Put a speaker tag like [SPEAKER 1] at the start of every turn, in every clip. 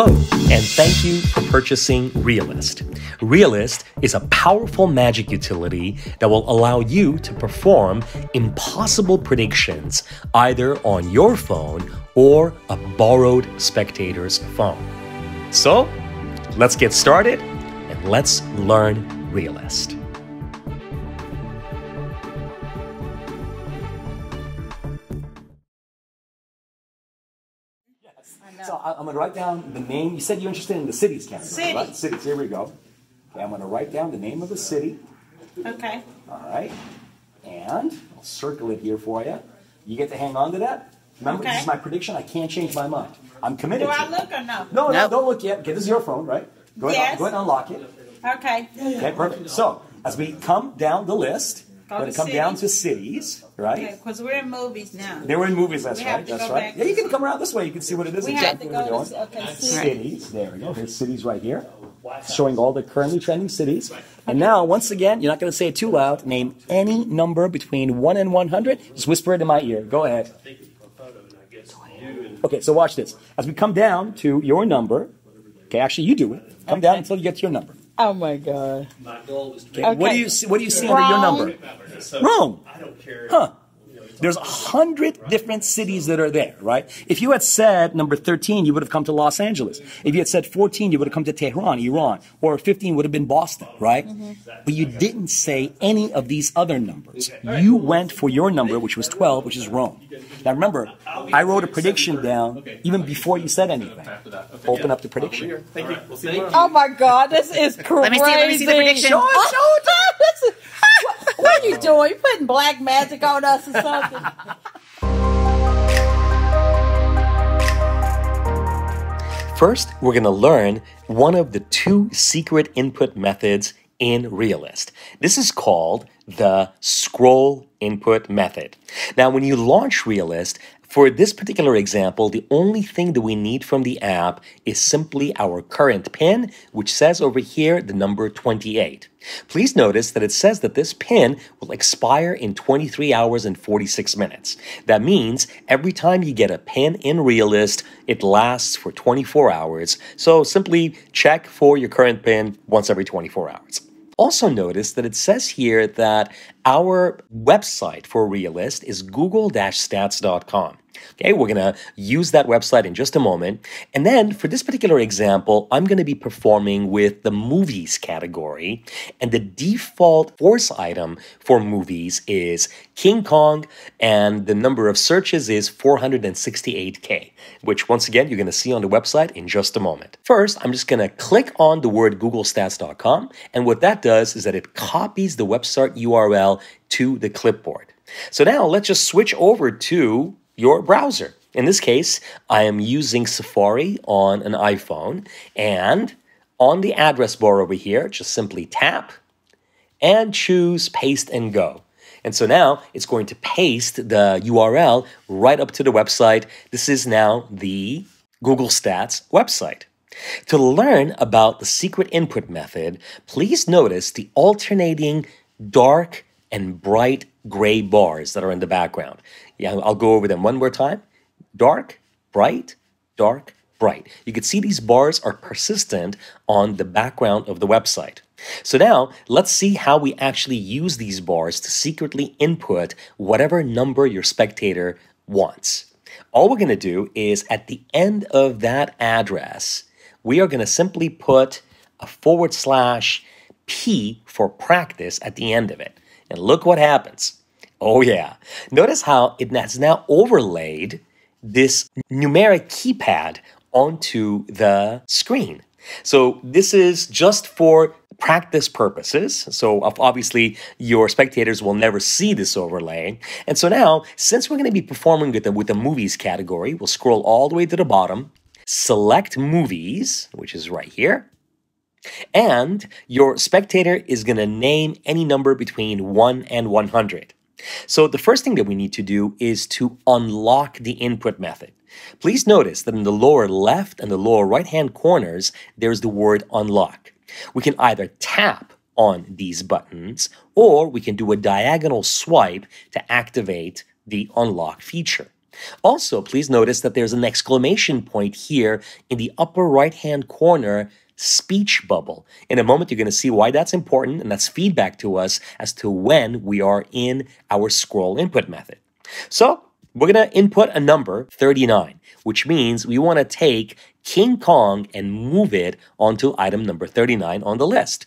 [SPEAKER 1] Hello, and thank you for purchasing ReaList. ReaList is a powerful magic utility that will allow you to perform impossible predictions either on your phone or a borrowed spectator's phone. So, let's get started and let's learn ReaList. So I'm going to write down the name. You said you're interested in the cities category, right? Cities, here we go. Okay, I'm going to write down the name of the city.
[SPEAKER 2] Okay.
[SPEAKER 1] All right. And I'll circle it here for you. You get to hang on to that. Remember, This is my prediction. I can't change my mind. I'm committed to it.
[SPEAKER 2] Do I look or no?
[SPEAKER 1] No, don't look yet. Okay, this is your phone, right? Go ahead and unlock it.
[SPEAKER 2] Okay.
[SPEAKER 1] Okay, perfect. So as we come down the list, we're going to come down to cities, right?
[SPEAKER 2] Okay, because we're in movies now.
[SPEAKER 1] They were in movies, that's right. That's right. Yeah, you can come around this way. You can see what it is exactly what we're doing. Cities. There we go. Here's cities right here. Showing all the currently trending cities. And now, once again, you're not going to say it too loud. Name any number between 1 and 100. Just whisper it in my ear. Go ahead. Okay, so watch this. As we come down to your number, okay, actually you do it. Come down until you get to your number.
[SPEAKER 2] Oh my God.
[SPEAKER 1] Okay. What do you see under your number? Wrong. Huh. There's 100 different cities that are there, right? If you had said number 13, you would have come to Los Angeles. If you had said 14, you would have come to Tehran, Iran. Or 15 would have been Boston, right? But you didn't say any of these other numbers. You went for your number, which was 12, which is Rome. Now remember, I wrote a prediction down even before you said anything. Open up the prediction.
[SPEAKER 3] Thank you.
[SPEAKER 2] Oh my God, this is crazy.
[SPEAKER 3] Let me see the prediction.
[SPEAKER 2] Show it. What are you doing? You putting black magic on us or something?
[SPEAKER 1] First, we're going to learn one of the two secret input methods in ReaList. This is called the scroll input method. Now, when you launch ReaList, for this particular example, the only thing that we need from the app is simply our current PIN, which says over here the number 28. Please notice that it says that this PIN will expire in 23 hours and 46 minutes. That means every time you get a PIN in ReaList, it lasts for 24 hours. So simply check for your current PIN once every 24 hours. Also notice that it says here that our website for ReaList is google-stats.com. Okay, we're going to use that website in just a moment. And then for this particular example, I'm going to be performing with the movies category. And the default force item for movies is King Kong, and the number of searches is 468K, which once again, you're going to see on the website in just a moment. First, I'm just going to click on the word googlestats.com. And what that does is that it copies the website URL to the clipboard. So now let's just switch over to your browser. In this case, I am using Safari on an iPhone, and on the address bar over here, just simply tap and choose Paste and Go. And so now it's going to paste the URL right up to the website. This is now the Google Stats website. To learn about the secret input method, please notice the alternating dark and bright gray bars that are in the background. Yeah, I'll go over them one more time. Dark, bright, dark, bright. You can see these bars are persistent on the background of the website. So now, let's see how we actually use these bars to secretly input whatever number your spectator wants. All we're going to do is at the end of that address, we are going to simply put a /P for practice at the end of it. And look what happens. Oh yeah. Notice how it has now overlaid this numeric keypad onto the screen. So this is just for practice purposes. So obviously your spectators will never see this overlay. And so now, since we're going to be performing with the movies category, we'll scroll all the way to the bottom, select movies, which is right here. And your spectator is going to name any number between 1 and 100. So the first thing that we need to do is to unlock the input method. Please notice that in the lower left and the lower right-hand corners, there's the word unlock. We can either tap on these buttons, or we can do a diagonal swipe to activate the unlock feature. Also, please notice that there's an exclamation point here in the upper right-hand corner speech bubble. In a moment, you're going to see why that's important, and that's feedback to us as to when we are in our scroll input method. So we're going to input a number, 39, which means we want to take King Kong and move it onto item number 39 on the list.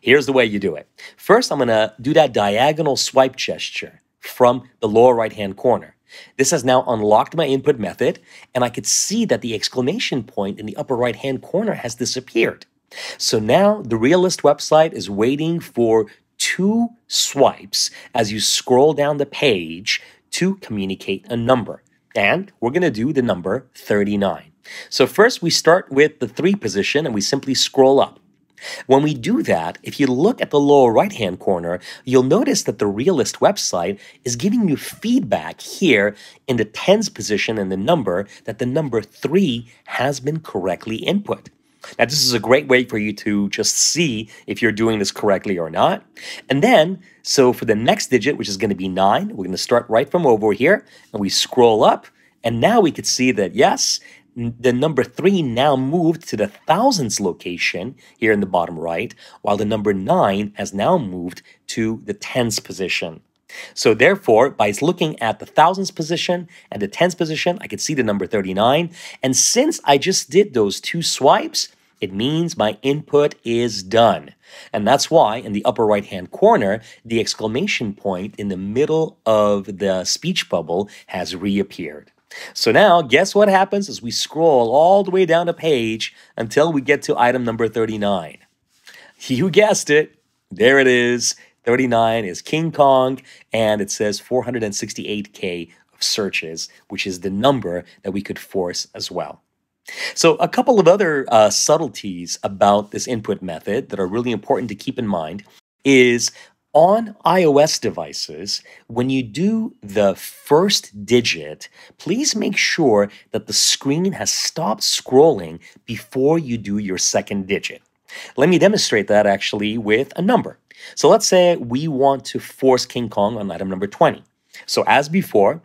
[SPEAKER 1] Here's the way you do it. First, I'm going to do that diagonal swipe gesture from the lower right-hand corner. This has now unlocked my input method, and I could see that the exclamation point in the upper right-hand corner has disappeared. So now the ReaList website is waiting for 2 swipes as you scroll down the page to communicate a number. And we're going to do the number 39. So first we start with the 3 position and we simply scroll up. When we do that, if you look at the lower right-hand corner, you'll notice that the ReaList website is giving you feedback here in the tens position and the number that the number 3 has been correctly input. Now, this is a great way for you to just see if you're doing this correctly or not. And then, so for the next digit, which is going to be 9, we're going to start right from over here, and we scroll up, and now we could see that, yes, the number 3 now moved to the thousands location here in the bottom right, while the number 9 has now moved to the tens position. So therefore, by looking at the thousands position and the tens position, I could see the number 39. And since I just did those 2 swipes, it means my input is done. And that's why in the upper right-hand corner, the exclamation point in the middle of the speech bubble has reappeared. So now, guess what happens as we scroll all the way down the page until we get to item number 39? You guessed it. There it is. 39 is King Kong, and it says 468K of searches, which is the number that we could force as well. So a couple of other subtleties about this input method that are really important to keep in mind is on iOS devices, when you do the first digit, please make sure that the screen has stopped scrolling before you do your second digit. Let me demonstrate that actually with a number. So let's say we want to force King Kong on item number 20. So as before,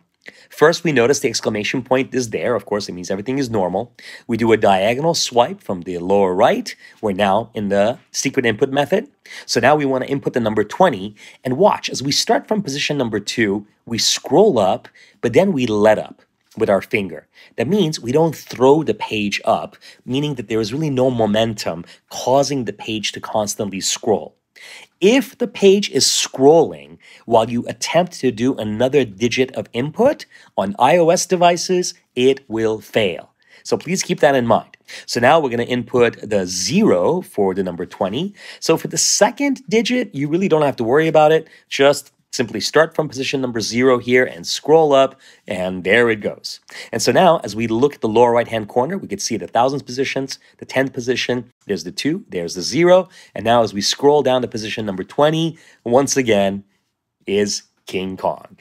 [SPEAKER 1] first we notice the exclamation point is there. Of course, it means everything is normal. We do a diagonal swipe from the lower right. We're now in the secret input method. So now we want to input the number 20. And watch, as we start from position number 2, we scroll up, but then we let up with our finger. That means we don't throw the page up, meaning that there is really no momentum causing the page to constantly scroll. If the page is scrolling while you attempt to do another digit of input on iOS devices, it will fail. So please keep that in mind. So now we're going to input the 0 for the number 20. So for the second digit, you really don't have to worry about it. Just simply start from position number 0 here and scroll up, and there it goes. And so now, as we look at the lower right-hand corner, we can see the thousands positions, the 10th position, there's the 2, there's the 0, and now as we scroll down to position number 20, once again, is King Kong.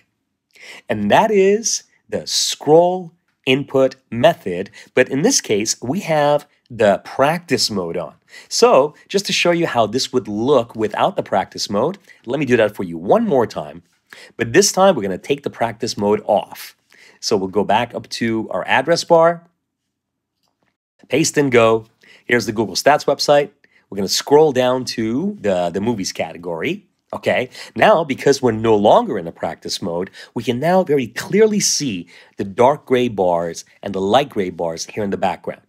[SPEAKER 1] And that is the scroll input method, but in this case, we have the practice mode on. So just to show you how this would look without the practice mode, let me do that for you one more time. But this time we're going to take the practice mode off. So we'll go back up to our address bar, paste and go. Here's the Google Stats website. We're going to scroll down to the movies category. Okay, now because we're no longer in the practice mode, we can now very clearly see the dark gray bars and the light gray bars here in the background.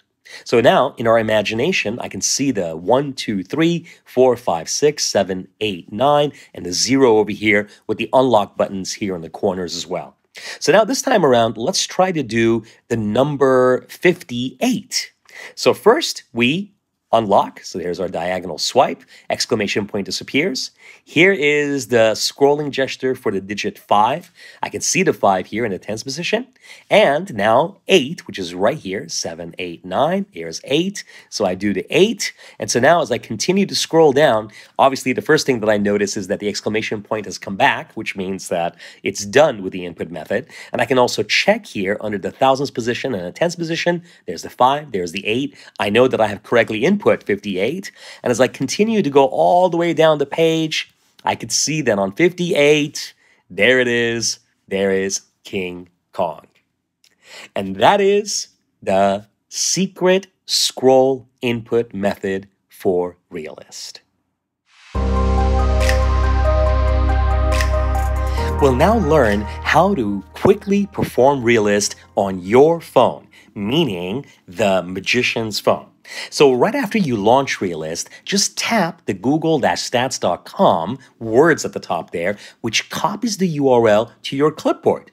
[SPEAKER 1] So now, in our imagination, I can see the 1, 2, 3, 4, 5, 6, 7, 8, 9, and the 0 over here with the unlock buttons here in the corners as well. So now this time around, let's try to do the number 58. So first, we unlock. So there's our diagonal swipe. Exclamation point disappears. Here is the scrolling gesture for the digit 5. I can see the 5 here in the tens position. And now 8, which is right here, 7, 8, 9. Here's 8. So I do the 8. And so now as I continue to scroll down, obviously the first thing that I notice is that the exclamation point has come back, which means that it's done with the input method. And I can also check here under the thousands position and the tens position. There's the 5, there's the 8. I know that I have correctly input 58. And as I continue to go all the way down the page, I could see that on 58, there it is. There is King Kong. And that is the secret scroll input method for ReaList. We'll now learn how to quickly perform ReaList on your phone, meaning the magician's phone. So right after you launch ReaList, just tap the google-stats.com words at the top there, which copies the URL to your clipboard.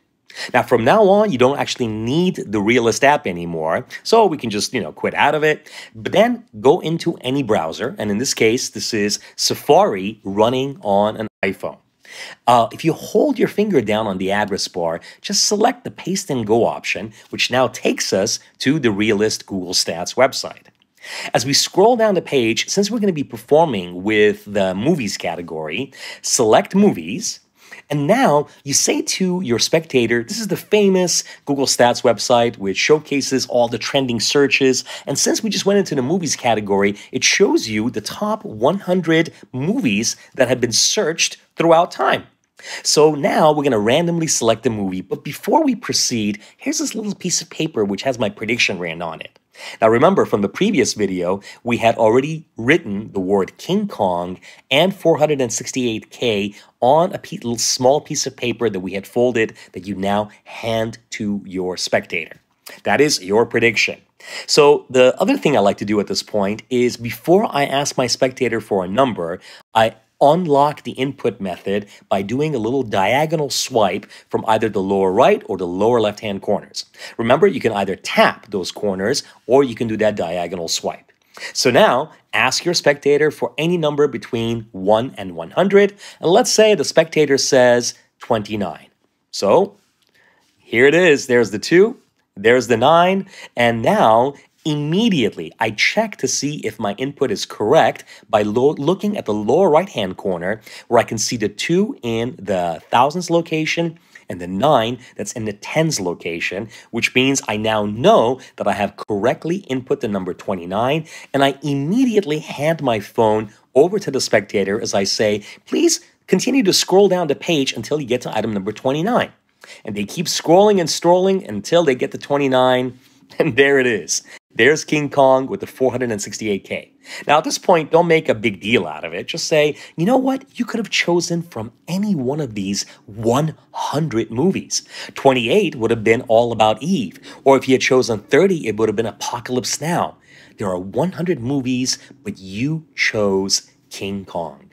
[SPEAKER 1] Now, from now on, you don't actually need the ReaList app anymore, so we can just, quit out of it. But then go into any browser, and in this case, this is Safari running on an iPhone. If you hold your finger down on the address bar, just select the Paste and Go option, which now takes us to the ReaList Google Stats website. As we scroll down the page, since we're going to be performing with the Movies category, select Movies, and now you say to your spectator, this is the famous Google Stats website which showcases all the trending searches. And since we just went into the Movies category, it shows you the top 100 movies that have been searched throughout time. So now we're going to randomly select a movie. But before we proceed, here's this little piece of paper which has my prediction written on it. Now remember, from the previous video, we had already written the word King Kong and 468K on a small piece of paper that we had folded that you now hand to your spectator. That is your prediction. So the other thing I like to do at this point is before I ask my spectator for a number, I unlock the input method by doing a little diagonal swipe from either the lower right or the lower left-hand corners. Remember, you can either tap those corners or you can do that diagonal swipe. So now, ask your spectator for any number between 1 and 100, and let's say the spectator says 29. So, here it is. There's the 2, there's the 9, and now immediately, I check to see if my input is correct by looking at the lower right-hand corner where I can see the 2 in the thousands location and the 9 that's in the tens location, which means I now know that I have correctly input the number 29, and I immediately hand my phone over to the spectator as I say, please continue to scroll down the page until you get to item number 29. And they keep scrolling and strolling until they get to 29, and there it is. There's King Kong with the 468K. Now, at this point, don't make a big deal out of it. Just say, you know what? You could have chosen from any one of these 100 movies. 28 would have been All About Eve. Or if you had chosen 30, it would have been Apocalypse Now. There are 100 movies, but you chose King Kong.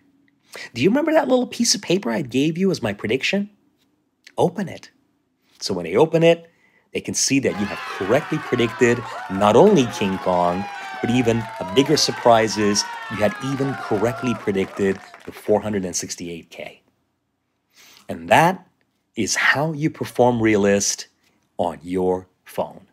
[SPEAKER 1] Do you remember that little piece of paper I gave you as my prediction? Open it. So when they open it, they can see that you have correctly predicted not only King Kong, but even a bigger surprise is you had even correctly predicted the 468K. And that is how you perform ReaList on your phone.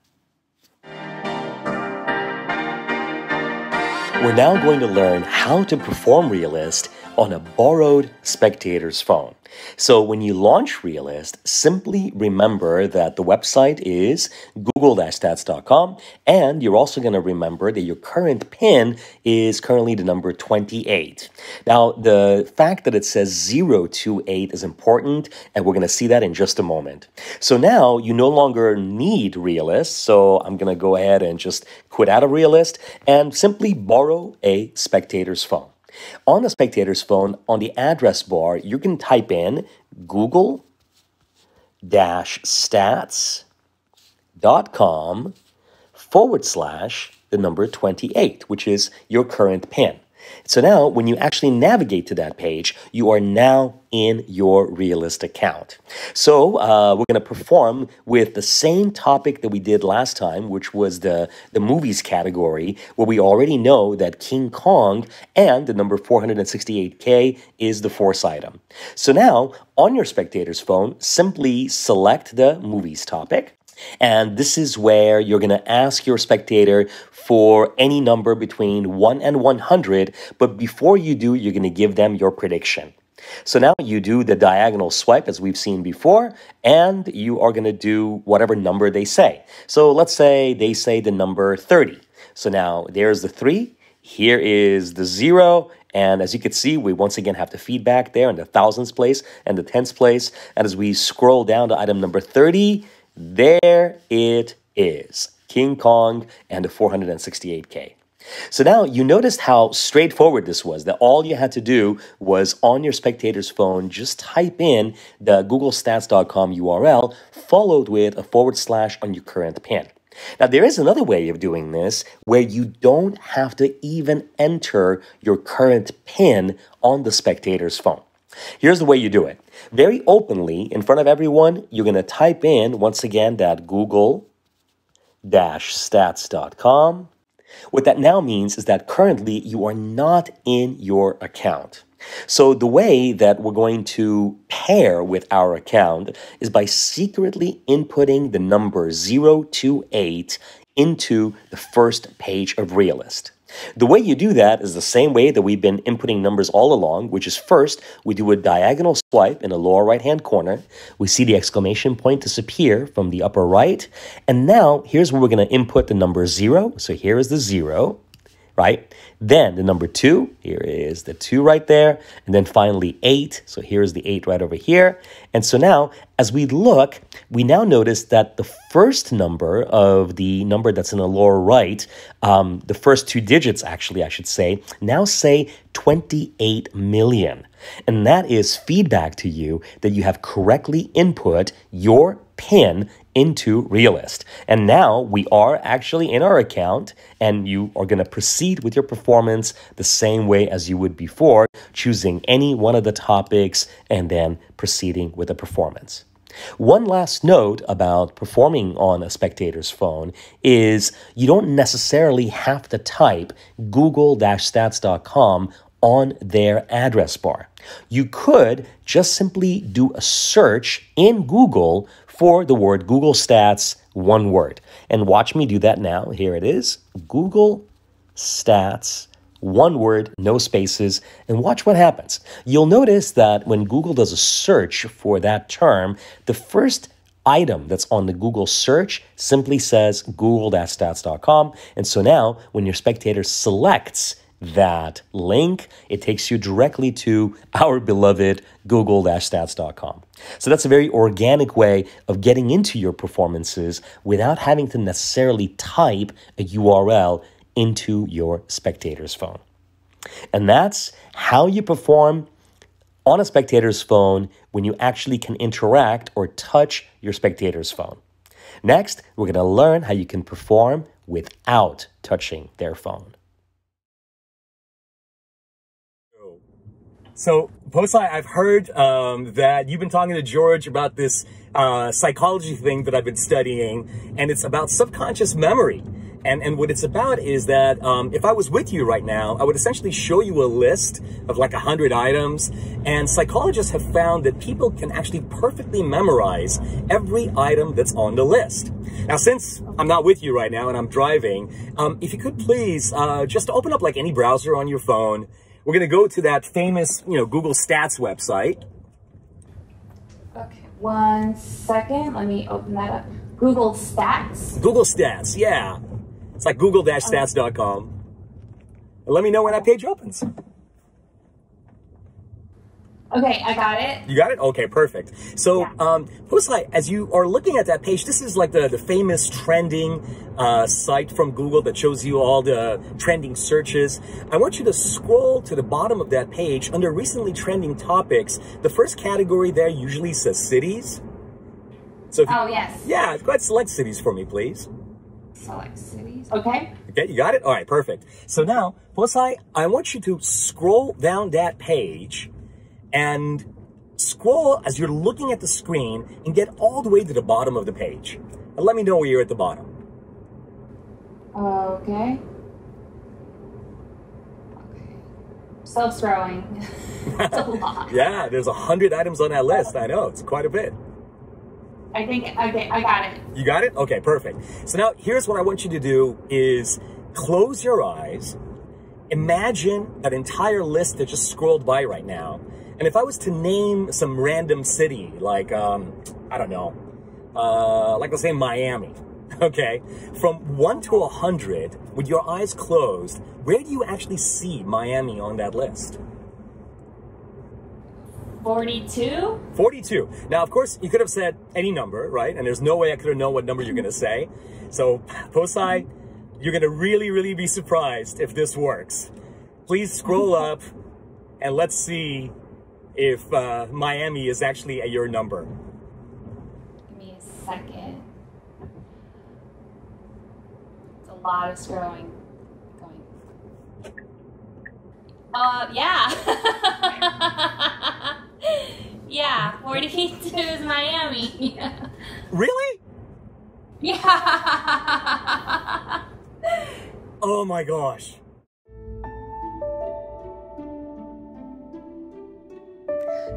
[SPEAKER 1] We're now going to learn how to perform ReaList on a borrowed spectator's phone. So when you launch ReaList, simply remember that the website is google-stats.com, and you're also going to remember that your current PIN is currently the number 28. Now, the fact that it says 028 is important, and we're going to see that in just a moment. So now you no longer need ReaList, so I'm going to go ahead and just quit out of ReaList and simply borrow a spectator's phone. On the spectator's phone, on the address bar, you can type in google-stats.com/28, which is your current PIN. So now, when you actually navigate to that page, you are now in your ReaList account. So we're going to perform with the same topic that we did last time, which was the movies category, where we already know that King Kong and the number 468K is the fourth item. So now, on your spectator's phone, simply select the movies topic. And this is where you're going to ask your spectator for any number between 1 and 100, but before you do, you're going to give them your prediction. So now you do the diagonal swipe as we've seen before, and you are going to do whatever number they say. So let's say they say the number 30. So now there's the 3, here is the 0, and as you can see, we once again have the feedback there in the thousands place and the tens place. And as we scroll down to item number 30, there it is King Kong and the 468K. So now you noticed how straightforward this was, that all you had to do was on your spectator's phone, just type in the googlestats.com URL followed with a / on your current pin. Now, there is another way of doing this where you don't have to even enter your current pin on the spectator's phone. Here's the way you do it. Very openly, in front of everyone, you're going to type in, once again, that google-stats.com. What that now means is that currently you are not in your account. So the way that we're going to pair with our account is by secretly inputting the number 028 into the first page of ReaList. The way you do that is the same way that we've been inputting numbers all along, which is first, we do a diagonal swipe in the lower right-hand corner. We see the exclamation point disappear from the upper right. And now, here's where we're going to input the number 0. So here is the 0, right? Then the number 2, here is the 2 right there. And then finally 8. So here's the 8 right over here. And so now, as we look, we now notice that the first number of the number that's in the lower right, the first 2 digits, actually, I should say, now say 28 million. And that is feedback to you that you have correctly input your PIN into ReaList. And now we are actually in our account, and you are going to proceed with your performance the same way as you would before, choosing any one of the topics and then proceeding with the performance. One last note about performing on a spectator's phone is you don't necessarily have to type google-stats.com on their address bar. You could just simply do a search in Google for the word Google Stats, one word. And watch me do that now. Here it is, Google Stats, one word, no spaces, and watch what happens. You'll notice that when Google does a search for that term, the first item that's on the Google search simply says google-stats.com. And so now when your spectator selects that link, it takes you directly to our beloved google-stats.com. So that's a very organic way of getting into your performances without having to necessarily type a URL into your spectator's phone. And that's how you perform on a spectator's phone when you actually can interact or touch your spectator's phone. Next, we're going to learn how you can perform without touching their phone.
[SPEAKER 3] So, Posai, I've heard that you've been talking to George about this psychology thing that I've been studying, and it's about subconscious memory. And what it's about is that if I was with you right now, I would essentially show you a list of like 100 items, and psychologists have found that people can actually perfectly memorize every item that's on the list. Now, since I'm not with you right now and I'm driving, if you could please just open up like any browser on your phone. We're going to go to that famous, Google Stats website.
[SPEAKER 4] Okay, 1 second. Let me open that up. Google Stats?
[SPEAKER 3] Google Stats, yeah. It's like google-stats.com. And let me know when that page opens.
[SPEAKER 4] Okay, I got it.
[SPEAKER 3] You got it? Okay, perfect. So,
[SPEAKER 4] yeah.
[SPEAKER 3] Posai, as you are looking at that page, this is like the famous trending site from Google that shows you all the trending searches. I want you to scroll to the bottom of that page under recently trending topics. The first category there usually says cities. So
[SPEAKER 4] oh, yes.
[SPEAKER 3] Yeah, go ahead and select cities for me, please.
[SPEAKER 4] Select cities. Okay.
[SPEAKER 3] Okay, you got it? All right, perfect. So now, Posai, I want you to scroll down that page and scroll as you're looking at the screen and get all the way to the bottom of the page. And let me know where you're at the bottom.
[SPEAKER 4] Okay. Still scrolling. That's a lot.
[SPEAKER 3] Yeah, there's 100 items on that list. I know, it's quite a bit.
[SPEAKER 4] I think, okay, I got it.
[SPEAKER 3] You got it? Okay, perfect. So now here's what I want you to do is close your eyes. Imagine that entire list that just scrolled by right now. And if I was to name some random city, like, I don't know, like let's say Miami, okay? From 1 to 100, with your eyes closed, where do you actually see Miami on that list?
[SPEAKER 4] 42.
[SPEAKER 3] 42. Now, of course, you could have said any number, right? And there's no way I could have known what number you're going to say. So, Posai, you're going to really, really be surprised if this works. Please scroll up and let's see if Miami is actually at your number.
[SPEAKER 4] Give me a second. It's a lot of scrolling going. Yeah. Yeah, 42 is Miami.
[SPEAKER 3] Really?
[SPEAKER 4] Yeah.
[SPEAKER 3] Oh my gosh.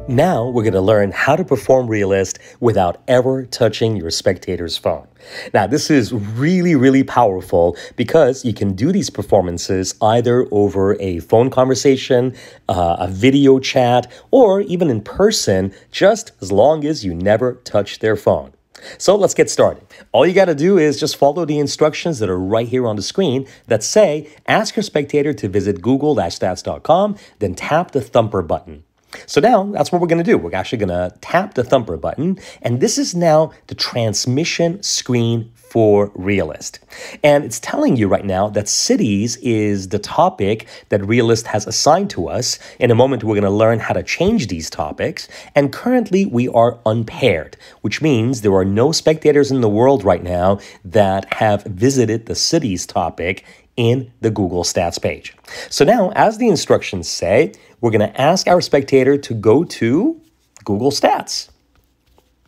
[SPEAKER 1] Now we're going to learn how to perform ReaList without ever touching your spectator's phone. Now this is really, really powerful because you can do these performances either over a phone conversation, a video chat, or even in person, just as long as you never touch their phone. So let's get started. All you got to do is just follow the instructions that are right here on the screen that say, ask your spectator to visit google-stats.com, then tap the thumper button. So now that's what we're going to do. We're actually going to tap the thumper button, and this is now the transmission screen for ReaList. And it's telling you right now that cities is the topic that ReaList has assigned to us. In a moment, we're going to learn how to change these topics. And currently, we are unpaired, which means there are no spectators in the world right now that have visited the cities topic in the Google Stats page. So now, as the instructions say, we're going to ask our spectator to go to Google Stats.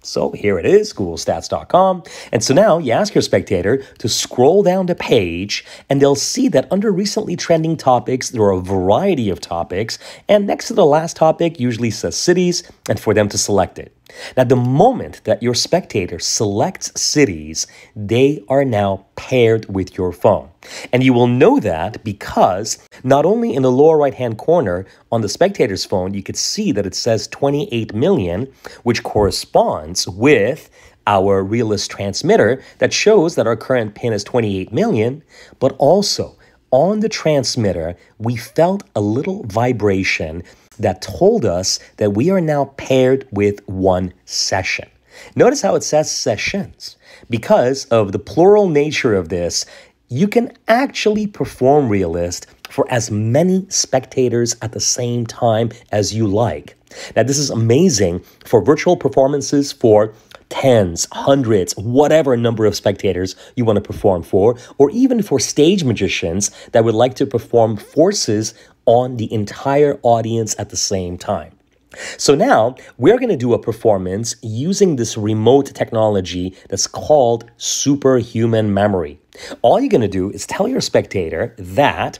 [SPEAKER 1] So here it is, googlestats.com. And so now you ask your spectator to scroll down the page, and they'll see that under recently trending topics, there are a variety of topics. And next to the last topic usually says cities, and for them to select it. Now, the moment that your spectator selects cities, they are now paired with your phone. And you will know that because not only in the lower right-hand corner on the spectator's phone, you could see that it says 28 million, which corresponds with our ReaList transmitter that shows that our current pin is 28 million, but also on the transmitter, we felt a little vibration that told us that we are now paired with one session. Notice how it says sessions. Because of the plural nature of this, you can actually perform ReaList for as many spectators at the same time as you like. Now, this is amazing for virtual performances for tens, hundreds, whatever number of spectators you want to perform for, or even for stage magicians that would like to perform forces on the entire audience at the same time. So now we're going to do a performance using this remote technology that's called superhuman memory. All you're going to do is tell your spectator that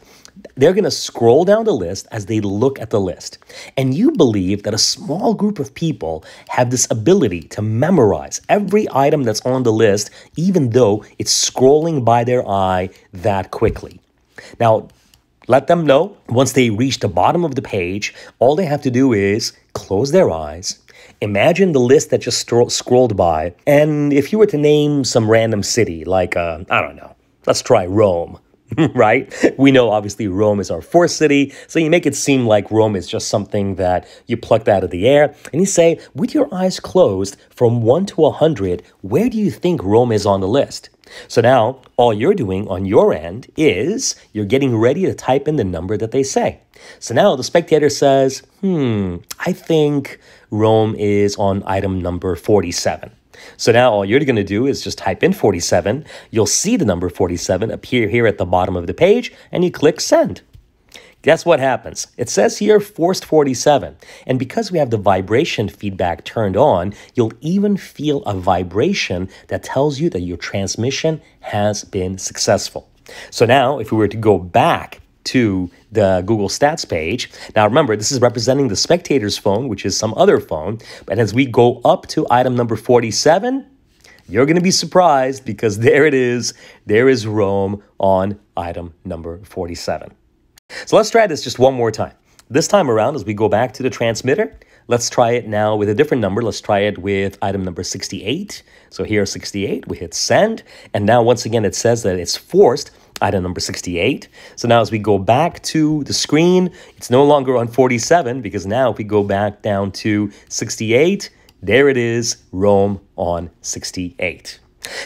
[SPEAKER 1] they're going to scroll down the list as they look at the list. And you believe that a small group of people have this ability to memorize every item that's on the list, even though it's scrolling by their eye that quickly. Now, let them know once they reach the bottom of the page, all they have to do is close their eyes, imagine the list that just scrolled by, and if you were to name some random city, like, I don't know, let's try Rome, right? We know obviously Rome is our fourth city, so you make it seem like Rome is just something that you plucked out of the air, and you say, with your eyes closed, from 1 to 100, where do you think Rome is on the list? So now, all you're doing on your end is you're getting ready to type in the number that they say. So now the spectator says, I think Rome is on item number 47. So now all you're going to do is just type in 47. You'll see the number 47 appear here at the bottom of the page, and you click send. Guess what happens? It says here forced 47. And because we have the vibration feedback turned on, you'll even feel a vibration that tells you that your transmission has been successful. So now if we were to go back to the Google Stats page, now remember, this is representing the spectator's phone, which is some other phone. But as we go up to item number 47, you're going to be surprised because there it is. There is Rome on item number 47. So let's try this just one more time. This time around, as we go back to the transmitter, let's try it now with a different number. Let's try it with item number 68. So here 68, we hit send. And now once again, it says that it's forced item number 68. So now as we go back to the screen, it's no longer on 47 because now if we go back down to 68, there it is, Rome on 68.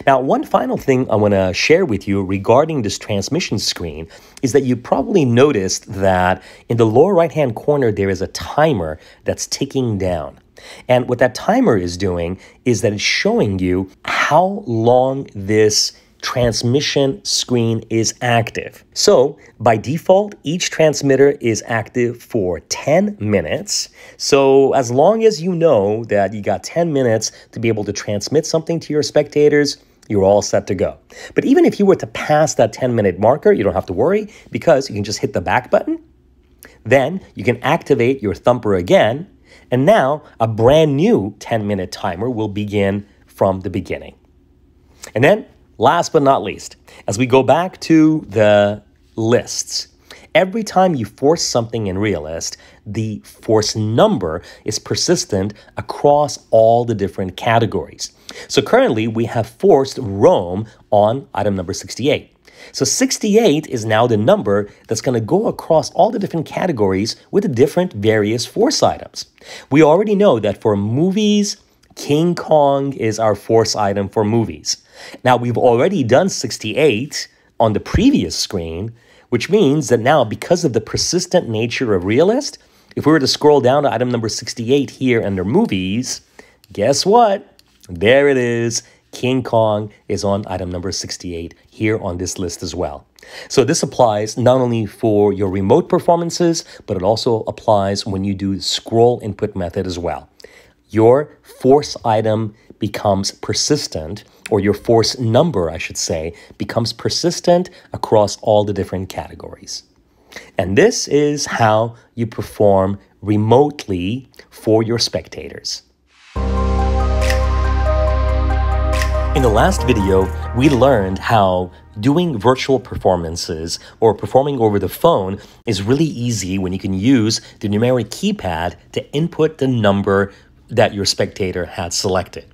[SPEAKER 1] Now, one final thing I want to share with you regarding this transmission screen is that you probably noticed that in the lower right-hand corner, there is a timer that's ticking down. And what that timer is doing is that it's showing you how long this transmission screen is active. So by default, each transmitter is active for 10 minutes. So as long as you know that you got 10 minutes to be able to transmit something to your spectators, you're all set to go. But even if you were to pass that 10-minute marker, you don't have to worry because you can just hit the back button. Then you can activate your thumper again. And now a brand new 10-minute timer will begin from the beginning. And then last but not least, as we go back to the lists, every time you force something in ReaList, the force number is persistent across all the different categories. So currently, we have forced Rome on item number 68. So 68 is now the number that's going to go across all the different categories with the different various force items. We already know that for movies, King Kong is our force item for movies. Now, we've already done 68 on the previous screen, which means that now, because of the persistent nature of ReaList, if we were to scroll down to item number 68 here under movies, guess what? There it is. King Kong is on item number 68 here on this list as well. So this applies not only for your remote performances, but it also applies when you do scroll input method as well. Your force item becomes persistent, or your force number, I should say, becomes persistent across all the different categories. And this is how you perform remotely for your spectators. In the last video, we learned how doing virtual performances or performing over the phone is really easy when you can use the numeric keypad to input the number that your spectator had selected.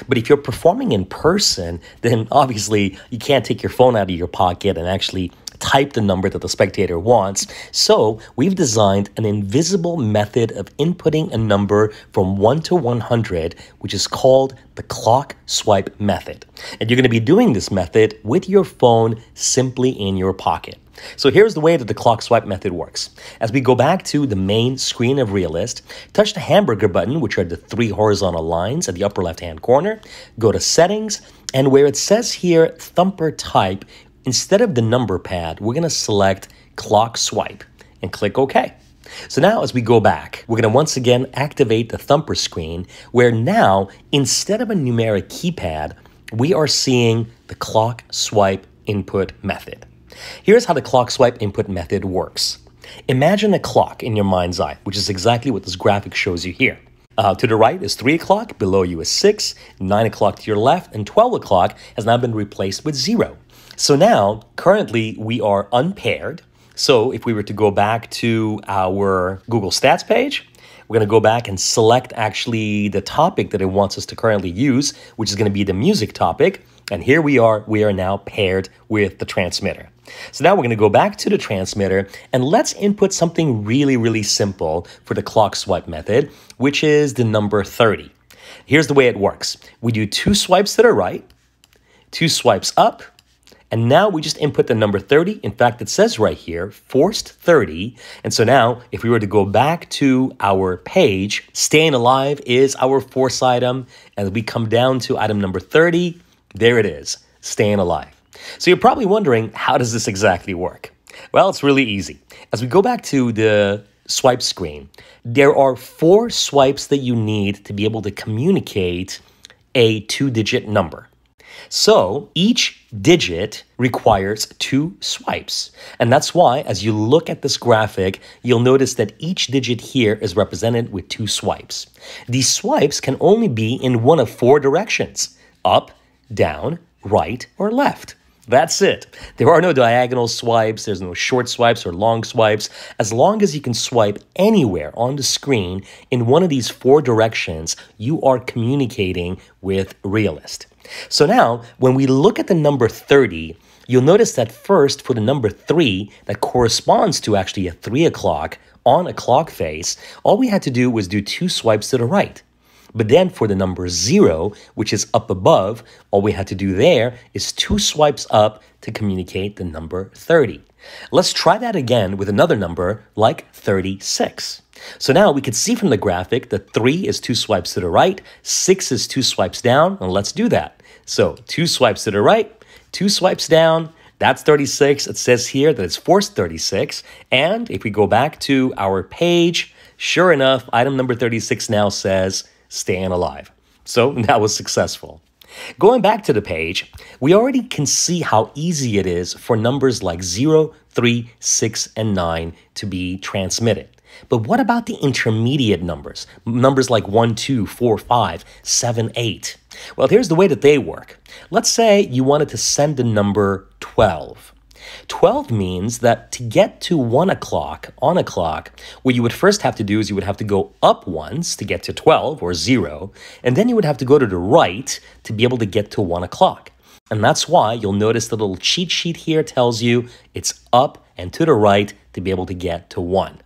[SPEAKER 1] But if you're performing in person, then obviously you can't take your phone out of your pocket and actually type the number that the spectator wants. So we've designed an invisible method of inputting a number from 1 to 100, which is called the clock swipe method. And you're going to be doing this method with your phone simply in your pocket. So here's the way that the clock swipe method works. As we go back to the main screen of ReaList, touch the hamburger button, which are the 3 horizontal lines at the upper left-hand corner, go to Settings, and where it says here Thumper Type, instead of the number pad, we're going to select Clock Swipe and click OK. So now as we go back, we're going to once again activate the Thumper screen, where now, instead of a numeric keypad, we are seeing the Clock Swipe input method. Here's how the Clock Swipe input method works. Imagine a clock in your mind's eye, which is exactly what this graphic shows you here. To the right is 3 o'clock, below you is 6, 9 o'clock to your left, and 12 o'clock has now been replaced with 0. So now, currently, we are unpaired. So if we were to go back to our Google Stats page, we're going to go back and select actually the topic that it wants us to currently use, which is going to be the music topic. And here we are now paired with the transmitter. So now we're going to go back to the transmitter and let's input something really, really simple for the clock swipe method, which is the number 30. Here's the way it works. We do 2 swipes to the right, 2 swipes up, and now we just input the number 30. In fact, it says right here, forced 30. And so now, if we were to go back to our page, staying alive is our force item. And we come down to item number 30. There it is, staying alive. So you're probably wondering, how does this exactly work? Well, it's really easy. As we go back to the swipe screen, there are 4 swipes that you need to be able to communicate a 2-digit number. So each digit requires 2 swipes. And that's why, as you look at this graphic, you'll notice that each digit here is represented with 2 swipes. These swipes can only be in one of 4 directions: up, down, right, or left. That's it. There are no diagonal swipes, there's no short swipes or long swipes. As long as you can swipe anywhere on the screen in one of these 4 directions, you are communicating with ReaList. So now, when we look at the number 30, you'll notice that first for the number 3, that corresponds to actually a 3 o'clock on a clock face, all we had to do was do 2 swipes to the right. But then for the number 0, which is up above, all we had to do there is 2 swipes up to communicate the number 30. Let's try that again with another number like 36. So now we can see from the graphic that 3 is 2 swipes to the right, 6 is 2 swipes down, and let's do that. So 2 swipes to the right, 2 swipes down, that's 36. It says here that it's forced 36. And if we go back to our page, sure enough, item number 36 now says staying alive. So that was successful. Going back to the page, we already can see how easy it is for numbers like 0, 3, 6, and 9 to be transmitted. But what about the intermediate numbers? Numbers like 1, 2, 4, 5, 7, 8. Well, here's the way that they work. Let's say you wanted to send the number 12. 12 means that to get to 1 o'clock on a clock, what you would first have to do is you would have to go up once to get to 12 or 0, and then you would have to go to the right to be able to get to 1 o'clock. And that's why you'll notice the little cheat sheet here tells you it's up and to the right to be able to get to 1.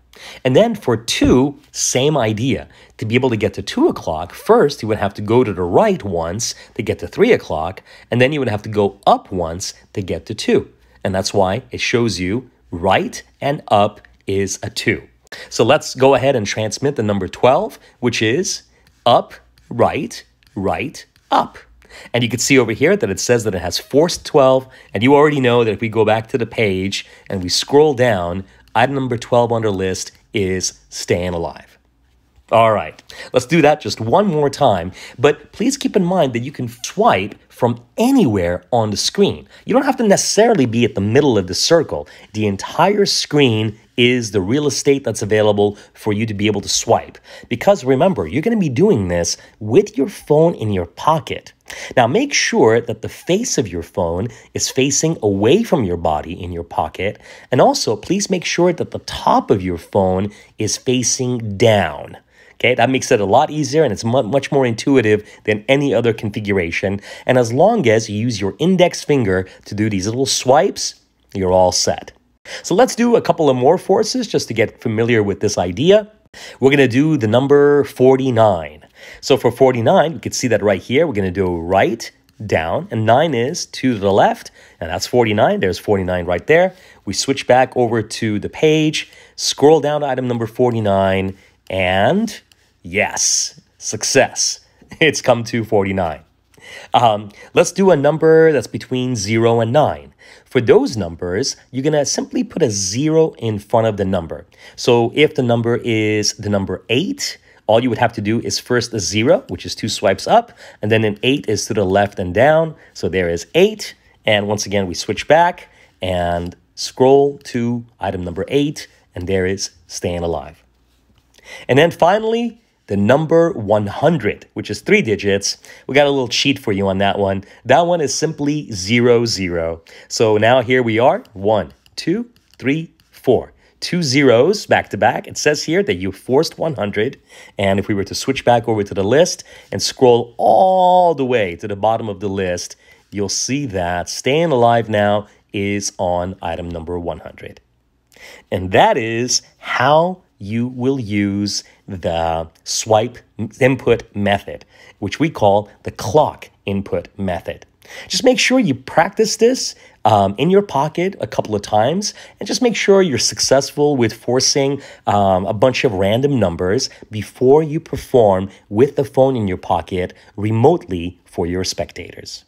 [SPEAKER 1] And then for 2, same idea. To be able to get to 2 o'clock, first you would have to go to the right once to get to 3 o'clock, and then you would have to go up once to get to 2. And that's why it shows you right and up is a 2. So let's go ahead and transmit the number 12, which is up, right, right, up. And you can see over here that it says that it has forced 12. And you already know that if we go back to the page and we scroll down, item number 12 on our list is staying alive. All right, let's do that just one more time. But please keep in mind that you can swipe from anywhere on the screen. You don't have to necessarily be at the middle of the circle. The entire screen is the real estate that's available for you to be able to swipe. Because remember, you're going to be doing this with your phone in your pocket. Now, make sure that the face of your phone is facing away from your body in your pocket. And also, please make sure that the top of your phone is facing down. Okay, that makes it a lot easier and it's much more intuitive than any other configuration. And as long as you use your index finger to do these little swipes, you're all set. So let's do a couple of more forces just to get familiar with this idea. We're going to do the number 49. So for 49, we can see that right here. We're going to do right, down, and 9 is to the left, and that's 49. There's 49 right there. We switch back over to the page, scroll down to item number 49, and yes, success. It's come to 49. Let's do a number that's between 0 and 9. For those numbers, you're going to simply put a 0 in front of the number. So if the number is the number 8, all you would have to do is first a 0, which is 2 swipes up, and then an 8 is to the left and down. So there is 8. And once again, we switch back and scroll to item number 8, and there is staying alive. And then finally, the number 100, which is 3 digits. We got a little cheat for you on that one. That one is simply 0, 0. So now here we are, 1, 2, 3, 4. 2 zeros back to back. It says here that you forced 100. And if we were to switch back over to the list and scroll all the way to the bottom of the list, you'll see that staying alive now is on item number 100. And that is how you will use the swipe input method, which we call the clock input method. Just make sure you practice this in your pocket a couple of times, and just make sure you're successful with forcing a bunch of random numbers before you perform with the phone in your pocket remotely for your spectators.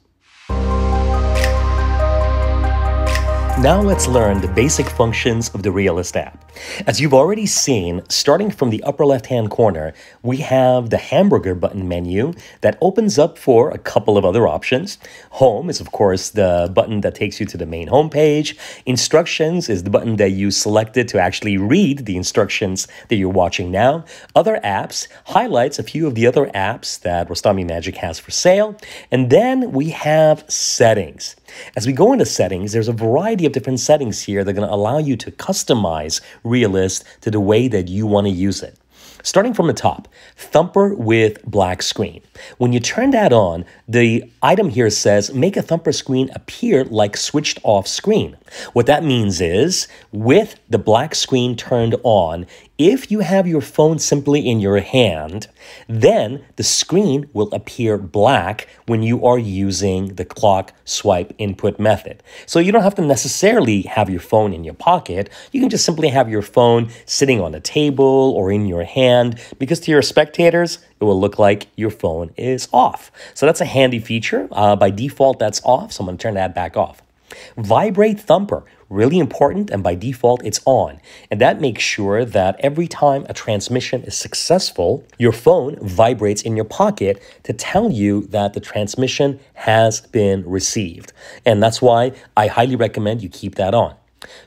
[SPEAKER 1] Now let's learn the basic functions of the ReaList app. As you've already seen, starting from the upper left-hand corner, we have the hamburger button menu that opens up for a couple of other options. Home is, of course, the button that takes you to the main home page. Instructions is the button that you selected to actually read the instructions that you're watching now. Other apps highlights a few of the other apps that Rostami Magic has for sale. And then we have settings. As we go into settings, there's a variety of different settings here that are going to allow you to customize ReaList to the way that you want to use it. Starting from the top, thumper with black screen. When you turn that on, the item here says, make a thumper screen appear like switched off screen. What that means is, with the black screen turned on, if you have your phone simply in your hand, then the screen will appear black when you are using the clock swipe input method. So you don't have to necessarily have your phone in your pocket. You can just simply have your phone sitting on a table or in your hand, because to your spectators, it will look like your phone is off. So that's a handy feature. By default, that's off, so I'm going to turn that back off. Vibrate thumper, really important, and by default it's on. And that makes sure that every time a transmission is successful, your phone vibrates in your pocket to tell you that the transmission has been received. And that's why I highly recommend you keep that on.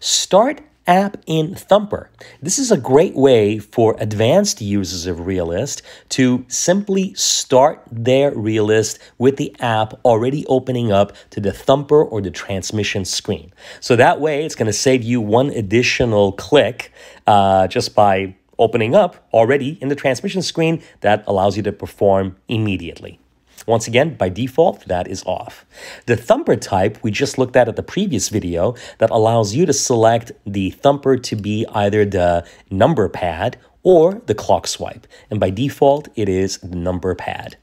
[SPEAKER 1] Start app in Thumper. This is a great way for advanced users of ReaList to simply start their ReaList with the app already opening up to the Thumper or the transmission screen. So that way, it's going to save you one additional click just by opening up already in the transmission screen that allows you to perform immediately. Once again, by default, that is off. The thumper type we just looked at the previous video that allows you to select the thumper to be either the number pad or the clock swipe. And by default, it is the number pad.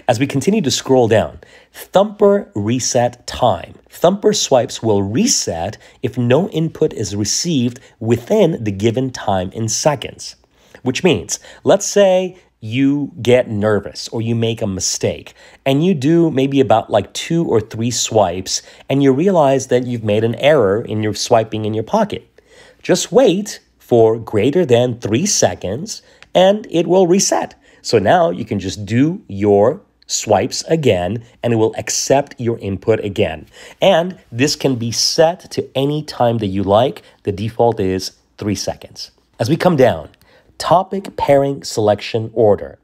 [SPEAKER 1] As we continue to scroll down, thumper reset time. Thumper swipes will reset if no input is received within the given time in seconds. Which means, let's say you get nervous or you make a mistake and you do maybe about like 2 or 3 swipes and you realize that you've made an error in your swiping in your pocket. Just wait for greater than 3 seconds and it will reset. So now you can just do your swipes again and it will accept your input again. And this can be set to any time that you like. The default is 3 seconds. As we come down, topic pairing selection order.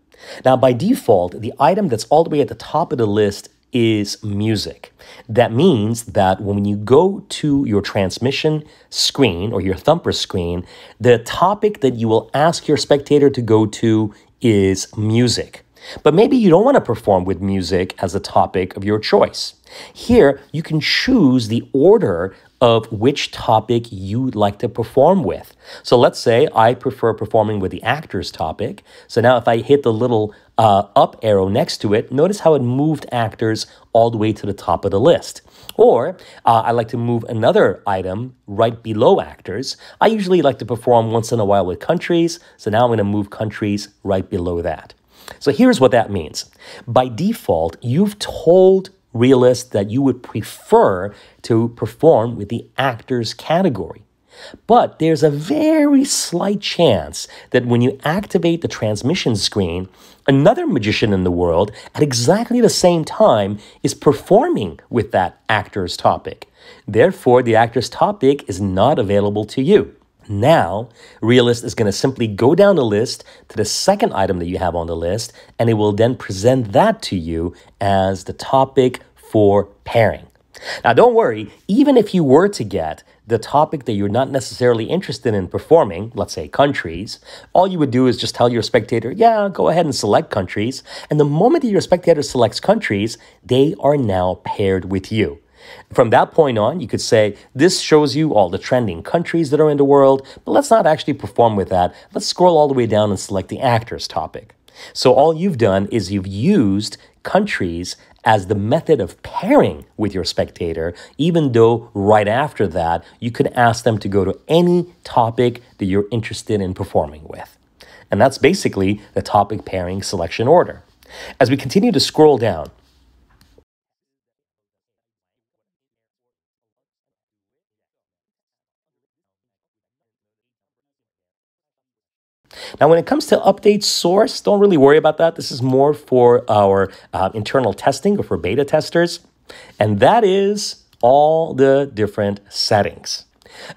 [SPEAKER 1] Now, by default, the item that's all the way at the top of the list is music. That means that when you go to your transmission screen or your thumper screen, the topic that you will ask your spectator to go to is music. But maybe you don't want to perform with music as a topic of your choice. Here, you can choose the order of which topic you'd like to perform with. So let's say I prefer performing with the actors topic. So now if I hit the little up arrow next to it, notice how it moved actors all the way to the top of the list. Or I like to move another item right below actors. I usually like to perform once in a while with countries. So now I'm going to move countries right below that. So here's what that means. By default, you've told ReaList that you would prefer to perform with the actors category. But there's a very slight chance that when you activate the transmission screen, another magician in the world at exactly the same time is performing with that actor's topic. Therefore, the actor's topic is not available to you. Now, ReaList is going to simply go down the list to the second item that you have on the list, and it will then present that to you as the topic for pairing. Now, don't worry, even if you were to get the topic that you're not necessarily interested in performing, let's say countries, all you would do is just tell your spectator, yeah, go ahead and select countries. And the moment that your spectator selects countries, they are now paired with you. From that point on, you could say, this shows you all the trending countries that are in the world, but let's not actually perform with that. Let's scroll all the way down and select the actors topic. So all you've done is you've used countries as the method of pairing with your spectator, even though right after that, you could ask them to go to any topic that you're interested in performing with. And that's basically the topic pairing selection order. As we continue to scroll down, Now, when it comes to update source, don't really worry about that. This is more for our internal testing or for beta testers. And that is all the different settings.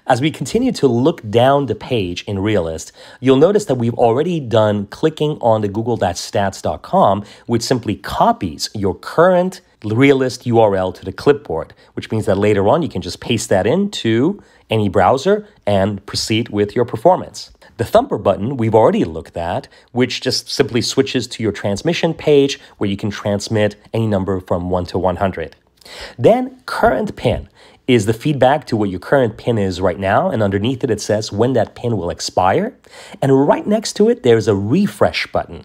[SPEAKER 1] As we continue to look down the page in ReaList, you'll notice that we've already done clicking on the google.stats.com, which simply copies your current ReaList URL to the clipboard, which means that later on you can just paste that into any browser and proceed with your performance. The thumper button we've already looked at, which just simply switches to your transmission page where you can transmit any number from 1 to 100. Then current pin is the feedback to what your current pin is right now, and underneath it, it says when that pin will expire. And right next to it, there's a refresh button.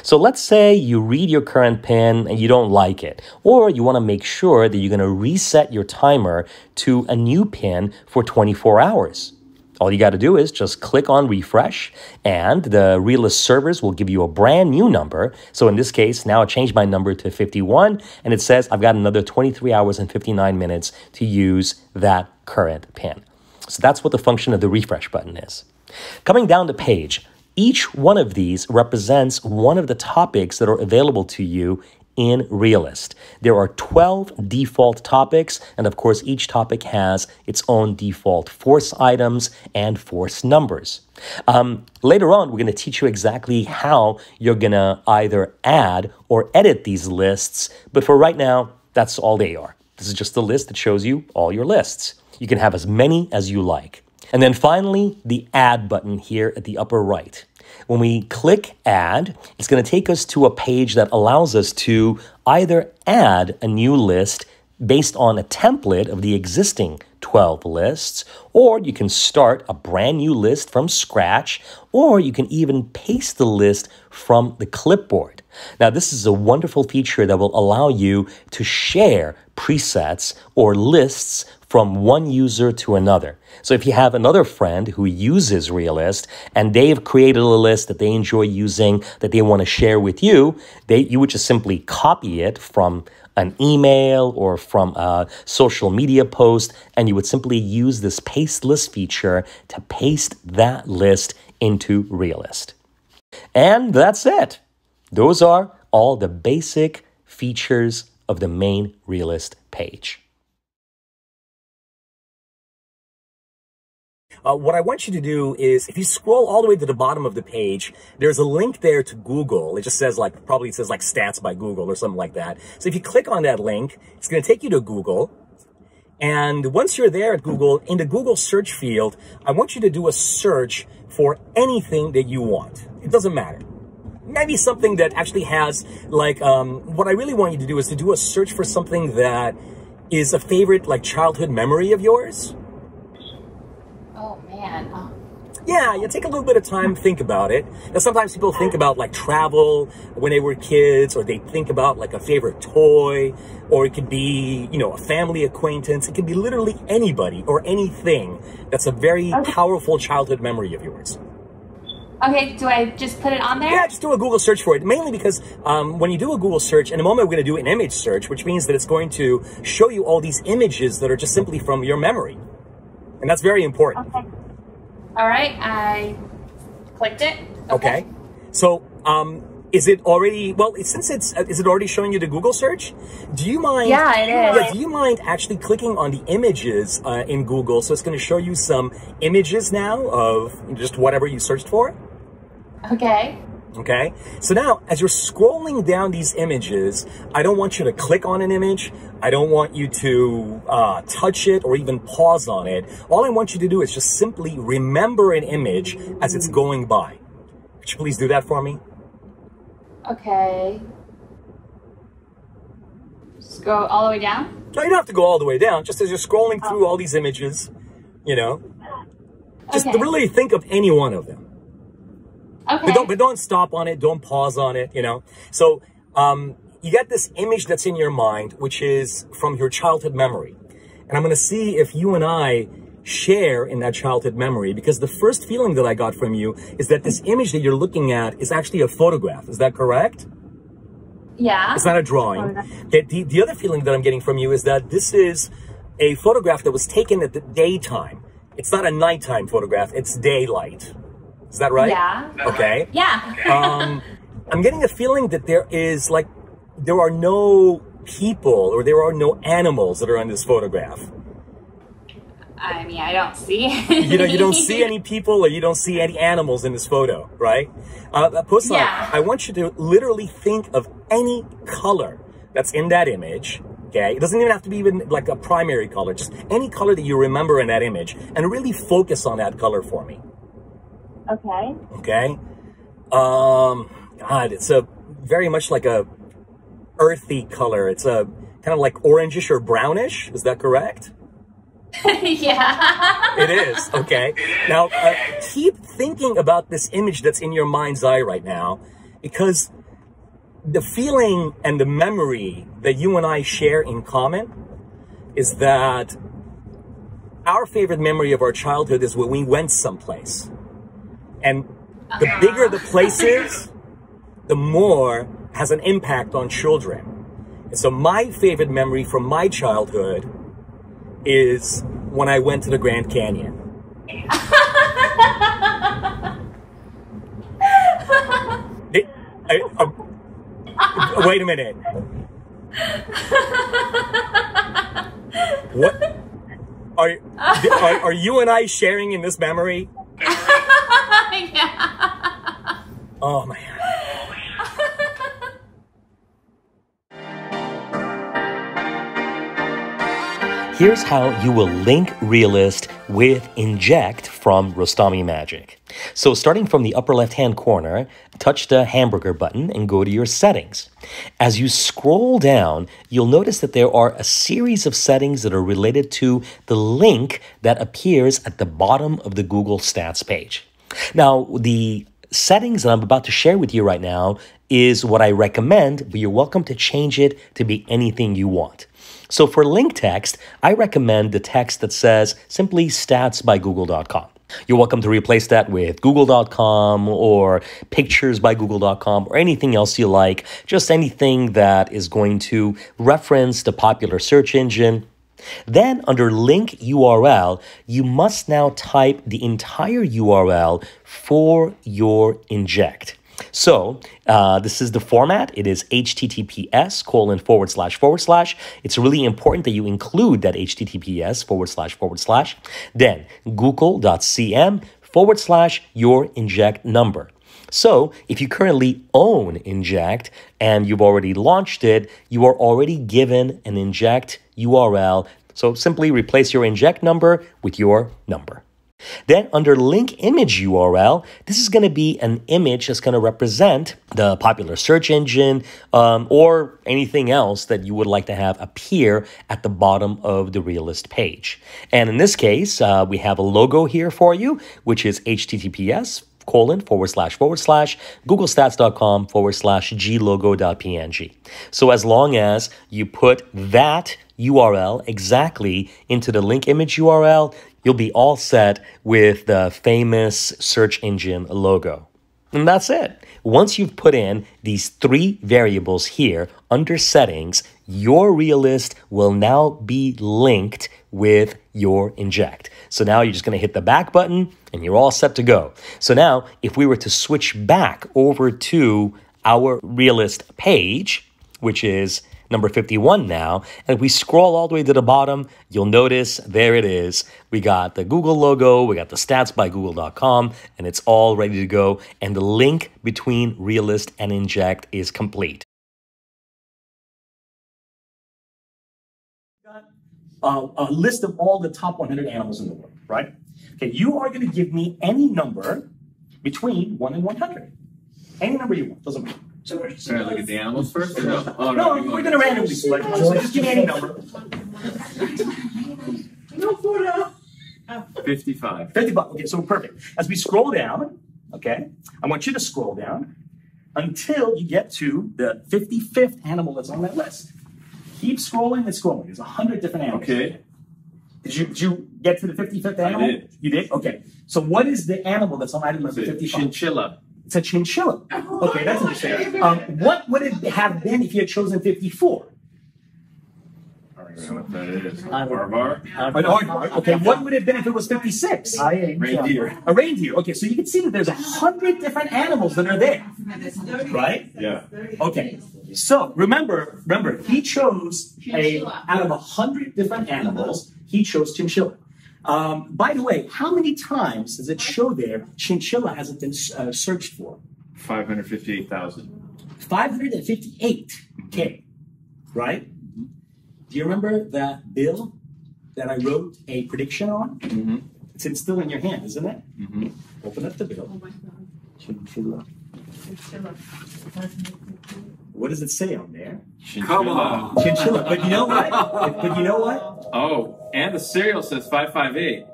[SPEAKER 1] So let's say you read your current pin and you don't like it, or you want to make sure that you're going to reset your timer to a new pin for 24 hours. All you got to do is just click on refresh, and the ReaList servers will give you a brand new number. So in this case, now I changed my number to 51, and it says I've got another 23 hours and 59 minutes to use that current pin. So that's what the function of the refresh button is. Coming down the page, each one of these represents one of the topics that are available to you in ReaList. There are 12 default topics, and of course, each topic has its own default force items and force numbers. Later on, we're going to teach you exactly how you're going to either add or edit these lists, but for right now, that's all they are. This is just a list that shows you all your lists. You can have as many as you like. And then finally, the Add button here at the upper right. When we click Add, it's going to take us to a page that allows us to either add a new list based on a template of the existing 12 lists, or you can start a brand new list from scratch, or you can even paste the list from the clipboard. Now, this is a wonderful feature that will allow you to share presets or lists from one user to another. So if you have another friend who uses ReaList and they've created a list that they enjoy using that they want to share with you, you would just simply copy it from an email or from a social media post, and you would simply use this paste list feature to paste that list into ReaList. And that's it. Those are all the basic features of the main ReaList page.
[SPEAKER 3] What I want you to do is, if you scroll all the way to the bottom of the page, there's a link there to Google. It just says probably it says Stats by Google or something like that. So if you click on that link, it's going to take you to Google. And once you're there at Google, in the Google search field, I want you to do a search for anything that you want. It doesn't matter. Maybe something that actually has, what I really want you to do is to do a search for something that is a favorite, childhood memory of yours.
[SPEAKER 4] Oh, man.
[SPEAKER 3] Yeah, you take a little bit of time, think about it. Now, sometimes people think about travel when they were kids, or they think about a favorite toy, or it could be, a family acquaintance. It could be literally anybody or anything that's a very powerful childhood memory of yours.
[SPEAKER 4] Okay, do I just put it on there?
[SPEAKER 3] Yeah, just do a Google search for it. Mainly because when you do a Google search, in a moment we're going to do an image search, which means that it's going to show you all these images that are just simply from your memory. And that's very important.
[SPEAKER 4] Okay. All right, I clicked it.
[SPEAKER 3] Okay. So, is it already, is it already showing you the Google search? Do you mind?
[SPEAKER 4] Yeah, it is.
[SPEAKER 3] Yeah, do you mind actually clicking on the images in Google? So it's going to show you some images now of just whatever you searched for.
[SPEAKER 4] Okay.
[SPEAKER 3] Okay, so now as you're scrolling down these images, I don't want you to click on an image. I don't want you to touch it or even pause on it. All I want you to do is just simply remember an image as it's going by. Could you please do that for me?
[SPEAKER 4] Okay. Just go all the way down?
[SPEAKER 3] No, you don't have to go all the way down. Just as you're scrolling through all these images, just really think of any one of them.
[SPEAKER 4] Okay.
[SPEAKER 3] But don't stop on it. Don't pause on it, So you got this image that's in your mind, which is from your childhood memory. And I'm going to see if you and I share in that childhood memory, because the first feeling that I got from you is that this image that you're looking at is actually a photograph. Is that correct?
[SPEAKER 4] Yeah.
[SPEAKER 3] It's not a drawing. The other feeling that I'm getting from you is that this is a photograph that was taken at the daytime. It's not a nighttime photograph. It's daylight. Is that right?
[SPEAKER 4] Yeah.
[SPEAKER 3] Okay.
[SPEAKER 4] Yeah.
[SPEAKER 3] I'm getting a feeling that there are no people or there are no animals that are in this photograph.
[SPEAKER 4] I mean, I don't see
[SPEAKER 3] You don't see any people or you don't see any animals in this photo, right? Puslan,
[SPEAKER 4] Yeah.
[SPEAKER 3] I want you to literally think of any color that's in that image, okay? It doesn't even have to be even like a primary color, just any color that you remember in that image, and really focus on that color for me.
[SPEAKER 4] Okay.
[SPEAKER 3] Okay? God, it's a very much like a earthy color. It's a kind of like orangish or brownish. Is that correct?
[SPEAKER 4] Yeah.
[SPEAKER 3] It is. Okay. Now, keep thinking about this image that's in your mind's eye right now, because the feeling and the memory that you and I share in common is that our favorite memory of our childhood is when we went someplace. And the bigger the place is, the more has an impact on children. And so my favorite memory from my childhood is when I went to the Grand Canyon. Wait a minute. What? Are you and I sharing in this memory?
[SPEAKER 4] Yeah.
[SPEAKER 3] Oh, man.
[SPEAKER 1] Here's how you will link ReaList with Inject from Rostami Magic. So starting from the upper left-hand corner, touch the hamburger button and go to your settings. As you scroll down, you'll notice that there are a series of settings that are related to the link that appears at the bottom of the Google Stats page. Now, the settings that I'm about to share with you right now is what I recommend, but you're welcome to change it to be anything you want. So for link text, I recommend the text that says simply stats by google.com. You're welcome to replace that with google.com or pictures by google.com or anything else you like, just anything that is going to reference the popular search engine. Then under link URL, you must now type the entire URL for your Inject. So this is the format. It is https://. It's really important that you include that https://. Then google.cm/your Inject number. So if you currently own Inject and you've already launched it, you are already given an Inject URL. So simply replace your Inject number with your number. Then under link image URL, this is going to be an image that's going to represent the popular search engine or anything else that you would like to have appear at the bottom of the ReaList page. And in this case, we have a logo here for you, which is https://googlestats.com/glogo.png. So as long as you put that URL exactly into the link image URL, you'll be all set with the famous search engine logo. And that's it. Once you've put in these three variables here under settings, your ReaList will now be linked with your Inject. So now you're just going to hit the back button and you're all set to go. So now if we were to switch back over to our ReaList page, which is number 51 now, and if we scroll all the way to the bottom, you'll notice there it is. We got the Google logo, we got the stats by google.com, and it's all ready to go. And the link between ReaList and Inject is complete.
[SPEAKER 3] A list of all the top 100 animals in the world, right? Okay, you are going to give me any number between 1 and 100. Any number you want, doesn't matter.
[SPEAKER 5] Should I look at the animals first or no? Oh,
[SPEAKER 3] No, we're going to randomly select. So just give me any number.
[SPEAKER 5] 55.
[SPEAKER 3] 55. Okay, so perfect. As we scroll down, okay, I want you to scroll down until you get to the 55th animal that's on that list. Keep scrolling and scrolling. There's 100 different animals.
[SPEAKER 5] Okay.
[SPEAKER 3] Did you get to the 55th animal?
[SPEAKER 5] I did.
[SPEAKER 3] You did? Okay. So what is the animal that's on item number 55?
[SPEAKER 5] Chinchilla.
[SPEAKER 3] It's a chinchilla. Okay, that's interesting. What would it have been if you had chosen 54?
[SPEAKER 5] All right. I don't know what that is.
[SPEAKER 3] Aardvark. Okay, what would it have been if it was 56?
[SPEAKER 5] Reindeer.
[SPEAKER 3] A reindeer. Okay, so you can see that there's 100 different animals that are there, right?
[SPEAKER 5] Yeah.
[SPEAKER 3] Okay, so remember, he chose out of 100 different animals, he chose chinchilla. By the way, how many times does it show there chinchilla hasn't been searched for?
[SPEAKER 5] 558,000.
[SPEAKER 3] 558. Okay, right? Do you remember that bill that I wrote a prediction on?
[SPEAKER 5] Mm-hmm.
[SPEAKER 3] It's still in your hand, isn't it?
[SPEAKER 5] Mm-hmm.
[SPEAKER 3] Open up the bill.
[SPEAKER 4] Oh my God.
[SPEAKER 3] Chinchilla. What does it say on there?
[SPEAKER 5] Come on.
[SPEAKER 3] Chinchilla. But you know what?
[SPEAKER 5] Oh, and the cereal says 558.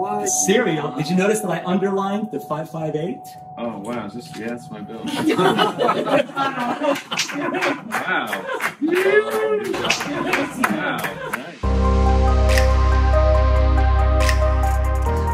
[SPEAKER 3] The cereal. Did you notice that I underlined the 558?
[SPEAKER 5] Oh, wow. That's my bill. Wow.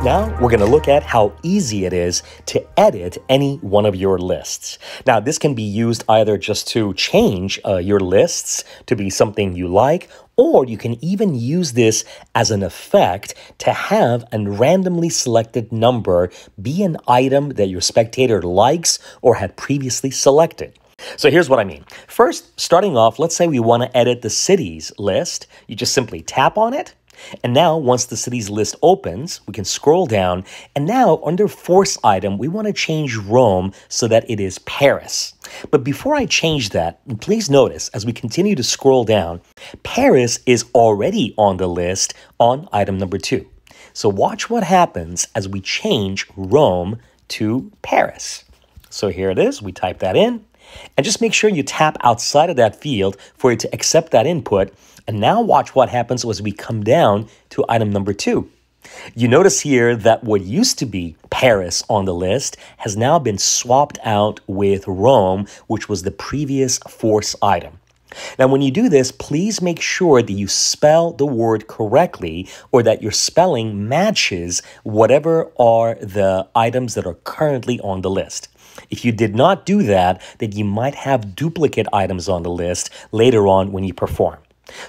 [SPEAKER 1] Now we're going to look at how easy it is to edit any one of your lists. Now this can be used either just to change your lists to be something you like, or you can even use this as an effect to have a randomly selected number be an item that your spectator likes or had previously selected. So here's what I mean. First, starting off, let's say we want to edit the cities list. You just simply tap on it. And now, once the cities list opens, we can scroll down. And now, under force item, we want to change Rome so that it is Paris. But before I change that, please notice, as we continue to scroll down, Paris is already on the list on item number 2. So watch what happens as we change Rome to Paris. So here it is. We type that in. And just make sure you tap outside of that field for it to accept that input. And now watch what happens as we come down to item number 2. You notice here that what used to be Paris on the list has now been swapped out with Rome, which was the previous force item. Now, when you do this, please make sure that you spell the word correctly or that your spelling matches whatever are the items that are currently on the list. If you did not do that, then you might have duplicate items on the list later on when you perform.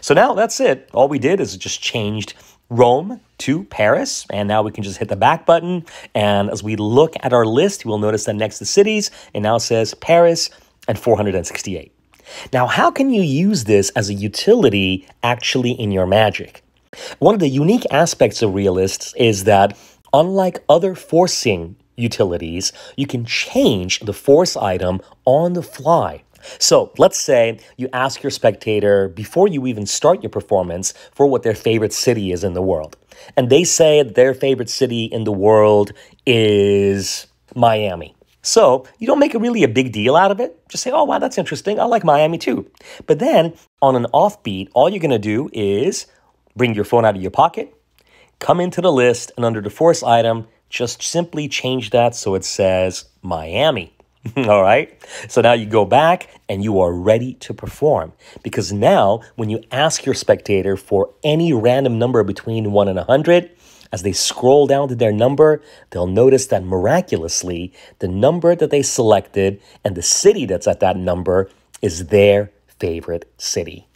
[SPEAKER 1] So now that's it. All we did is just changed Rome to Paris, and now we can just hit the back button. And as we look at our list, we'll notice that next to cities, it now says Paris and 468. Now, how can you use this as a utility actually in your magic? One of the unique aspects of ReaList is that unlike other forcing utilities, you can change the force item on the fly. So let's say you ask your spectator before you even start your performance for what their favorite city is in the world. And they say that their favorite city in the world is Miami. So you don't make really a big deal out of it. Just say, oh, wow, that's interesting. I like Miami too. But then on an offbeat, all you're going to do is bring your phone out of your pocket, come into the list, and under the force item, just simply change that so it says Miami. All right. So now you go back and you are ready to perform, because now when you ask your spectator for any random number between 1 and 100, as they scroll down to their number, they'll notice that miraculously the number that they selected and the city that's at that number is their favorite city.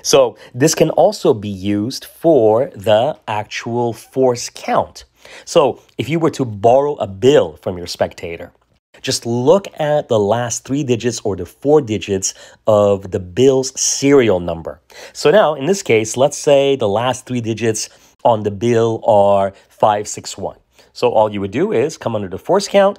[SPEAKER 1] So this can also be used for the actual force count. So if you were to borrow a bill from your spectator, just look at the last 3 digits or the 4 digits of the bill's serial number. So now, in this case, let's say the last 3 digits on the bill are 561. So all you would do is come under the force count.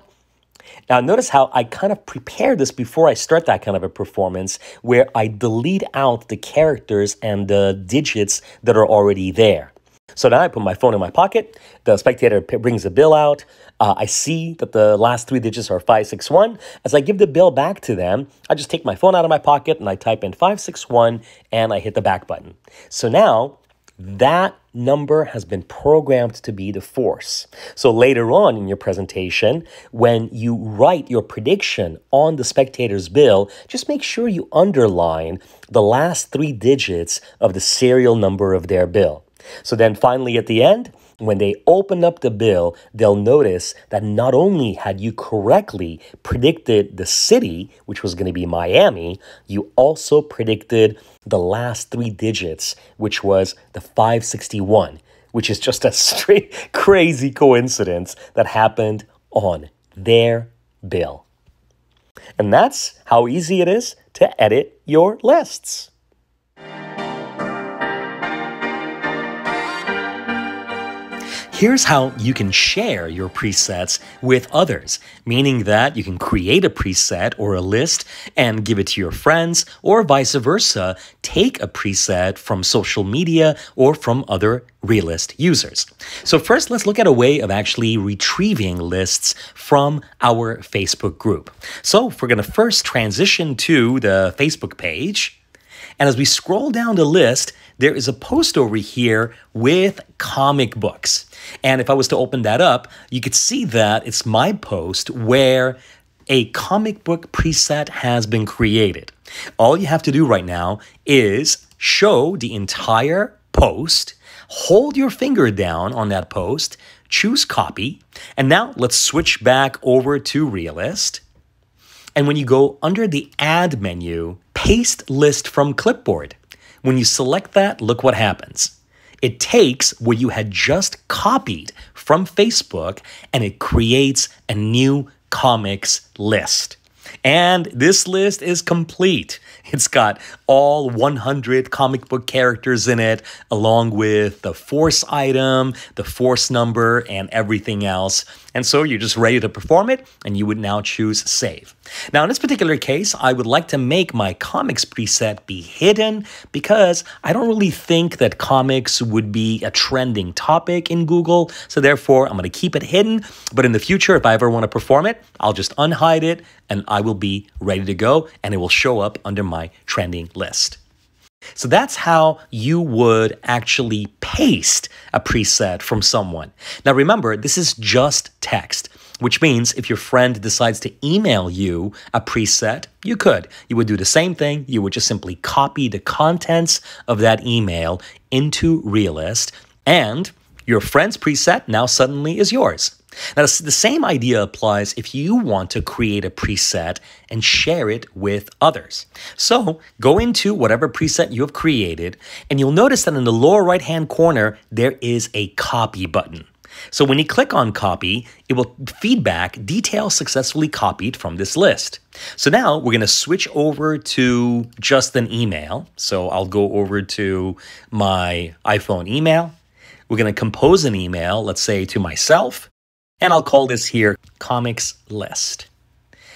[SPEAKER 1] Now, notice how I kind of prepare this before I start that kind of a performance, where I delete out the characters and the digits that are already there. So now I put my phone in my pocket. The spectator brings the bill out. I see that the last 3 digits are 561. As I give the bill back to them, I just take my phone out of my pocket and I type in 561 and I hit the back button. So now that number has been programmed to be the force. So later on in your presentation, when you write your prediction on the spectator's bill, just make sure you underline the last 3 digits of the serial number of their bill. So then finally at the end, when they open up the bill, they'll notice that not only had you correctly predicted the city, which was going to be Miami, you also predicted the last 3 digits, which was the 561, which is just a straight crazy coincidence that happened on their bill. And that's how easy it is to edit your lists. Here's how you can share your presets with others, meaning that you can create a preset or a list and give it to your friends, or vice versa, take a preset from social media or from other ReaList users. So first, let's look at a way of actually retrieving lists from our Facebook group. So we're going to first transition to the Facebook page. And as we scroll down the list, there is a post over here with comic books. And if I was to open that up, you could see that it's my post where a comic book preset has been created. All you have to do right now is show the entire post, hold your finger down on that post, choose copy, and now let's switch back over to ReaList. And when you go under the Add menu, paste list from clipboard. When you select that, look what happens. It takes what you had just copied from Facebook and it creates a new comics list. And this list is complete. It's got all 100 comic book characters in it, along with the force item, the force number, and everything else. And so you're just ready to perform it, and you would now choose Save. Now, in this particular case, I would like to make my comics preset be hidden because I don't really think that comics would be a trending topic in Google. So therefore, I'm going to keep it hidden. But in the future, if I ever want to perform it, I'll just unhide it, and I will be ready to go, and it will show up under my trending list. So that's how you would actually paste a preset from someone. Now remember, this is just text, which means if your friend decides to email you a preset, you could. You would do the same thing. You would just simply copy the contents of that email into ReaList, and your friend's preset now suddenly is yours. Now, the same idea applies if you want to create a preset and share it with others. So go into whatever preset you have created, and you'll notice that in the lower right-hand corner, there is a copy button. So when you click on copy, it will feed back details successfully copied from this list. So now we're going to switch over to just an email. So I'll go over to my iPhone email. We're going to compose an email, let's say to myself. And I'll call this here comics list.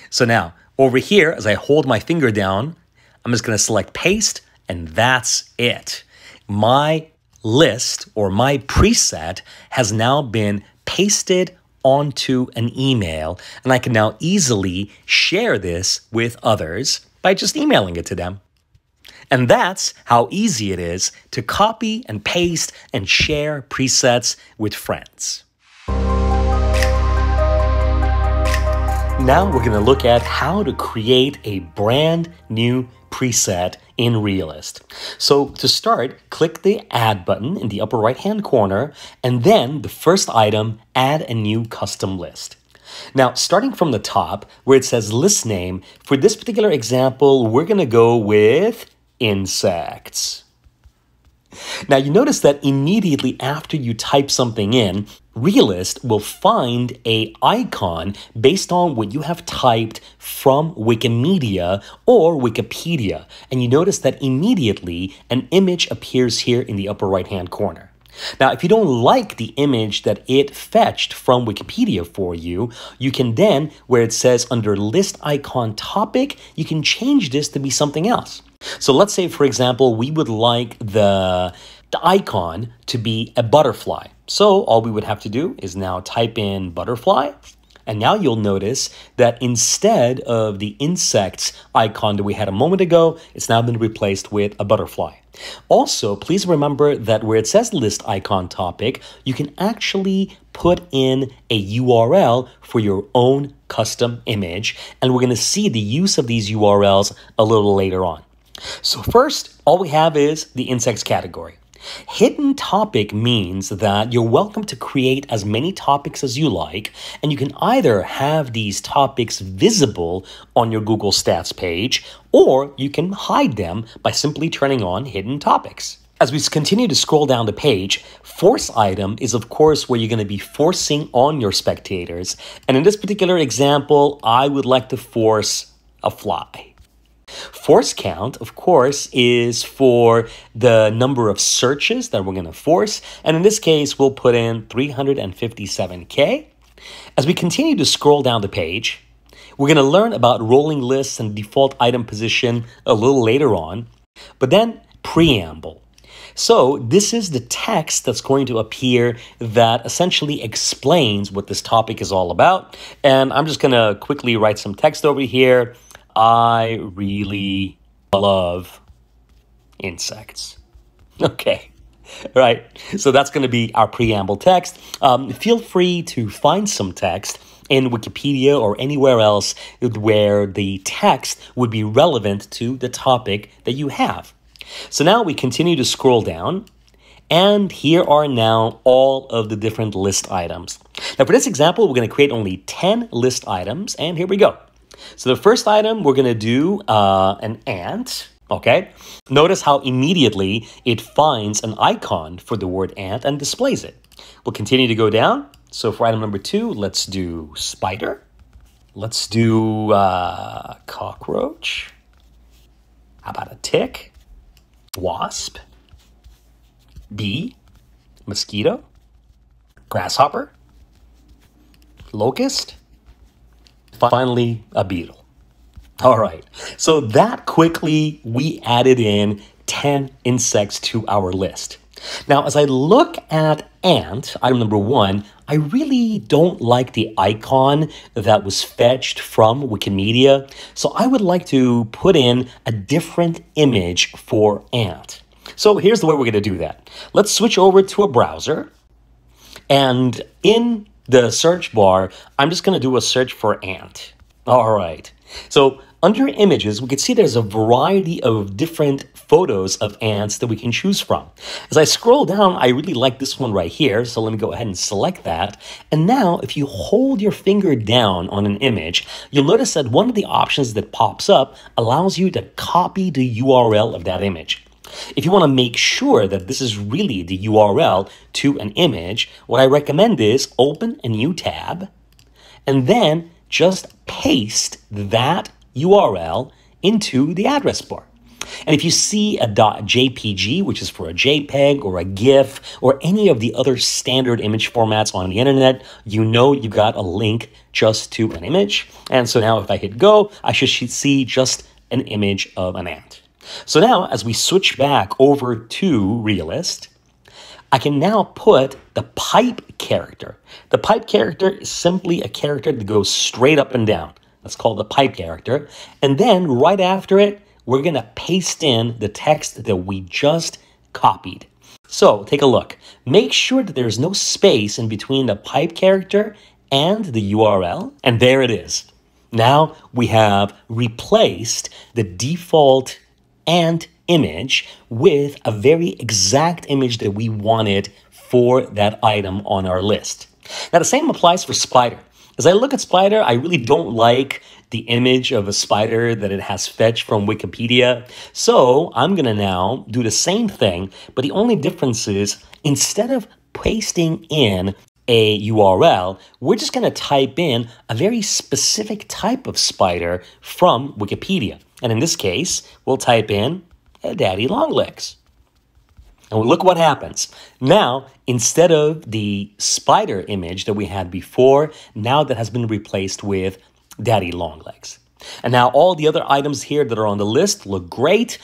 [SPEAKER 1] So now over here, as I hold my finger down, I'm just going to select paste, and that's it. My list or my preset has now been pasted onto an email, and I can now easily share this with others by just emailing it to them. And that's how easy it is to copy and paste and share presets with friends. Now we're going to look at how to create a brand new preset in ReaList. So to start, click the Add button in the upper right-hand corner, and then the first item, Add a new custom list. Now, starting from the top where it says list name, for this particular example, we're going to go with insects. Now, you notice that immediately after you type something in, ReaList will find an icon based on what you have typed from Wikimedia or Wikipedia. And you notice that immediately an image appears here in the upper right-hand corner. Now, if you don't like the image that it fetched from Wikipedia for you, you can then, where it says under list icon topic, you can change this to be something else. So let's say, for example, we would like the icon to be a butterfly. So all we would have to do is now type in butterfly. And now you'll notice that instead of the insects icon that we had a moment ago, it's now been replaced with a butterfly. Also, please remember that where it says list icon topic, you can actually put in a URL for your own custom image. And we're going to see the use of these URLs a little later on. So first, all we have is the insects category. Hidden topic means that you're welcome to create as many topics as you like, and you can either have these topics visible on your Google Stats page, or you can hide them by simply turning on hidden topics. As we continue to scroll down the page, force item is of course where you're going to be forcing on your spectators. And in this particular example, I would like to force a fly. Force count, of course, is for the number of searches that we're going to force. And in this case, we'll put in 357K. As we continue to scroll down the page, we're going to learn about rolling lists and default item position a little later on. But then preamble. So this is the text that's going to appear that essentially explains what this topic is all about. And I'm just going to quickly write some text over here. I really love insects. Okay, right. So that's going to be our preamble text. Feel free to find some text in Wikipedia or anywhere else where the text would be relevant to the topic that you have. So now we continue to scroll down, and here are now all of the different list items. Now for this example, we're going to create only 10 list items, and here we go. So the first item, we're going to do an ant, okay? Notice how immediately it finds an icon for the word ant and displays it. We'll continue to go down. So for item number 2, let's do spider. Let's do cockroach. How about a tick? Wasp. Bee. Mosquito. Grasshopper. Locust. Finally, a beetle. All right, so that quickly we added in 10 insects to our list. Now, as I look at ant, item number 1, I really don't like the icon that was fetched from Wikimedia. So I would like to put in a different image for ant. So here's the way we're going to do that. Let's switch over to a browser. And in the search bar, I'm just going to do a search for ant. All right. So under images, we can see there's a variety of different photos of ants that we can choose from. As I scroll down, I really like this one right here. So let me go ahead and select that. And now if you hold your finger down on an image, you'll notice that one of the options that pops up allows you to copy the URL of that image. If you want to make sure that this is really the URL to an image, what I recommend is open a new tab and then just paste that URL into the address bar. And if you see a .jpg, which is for a JPEG or a GIF or any of the other standard image formats on the internet, you know you've got a link just to an image. And so now if I hit go, I should see just an image of an ant. So now, as we switch back over to ReaList, I can now put the pipe character. The pipe character is simply a character that goes straight up and down. That's called the pipe character. And then right after it, we're going to paste in the text that we just copied. So take a look. Make sure that there's no space in between the pipe character and the URL. And there it is. Now we have replaced the default ant image with a very exact image that we wanted for that item on our list. Now the same applies for spider. As I look at spider, I really don't like the image of a spider that it has fetched from Wikipedia. So I'm going to now do the same thing, but the only difference is instead of pasting in a URL, we're just going to type in a very specific type of spider from Wikipedia. And in this case, we'll type in a daddy long legs. And look what happens. Now, instead of the spider image that we had before, now that has been replaced with daddy long legs. And now all the other items here that are on the list look great.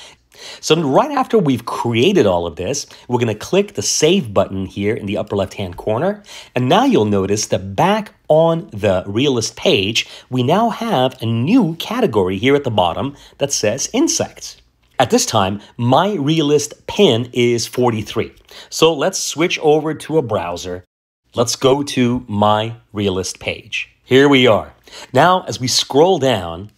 [SPEAKER 1] So right after we've created all of this, we're going to click the Save button here in the upper left-hand corner. And now you'll notice that back on the ReaList page, we now have a new category here at the bottom that says Insects. At this time, my ReaList pin is 43. So let's switch over to a browser. Let's go to my ReaList page. Here we are. Now, as we scroll down,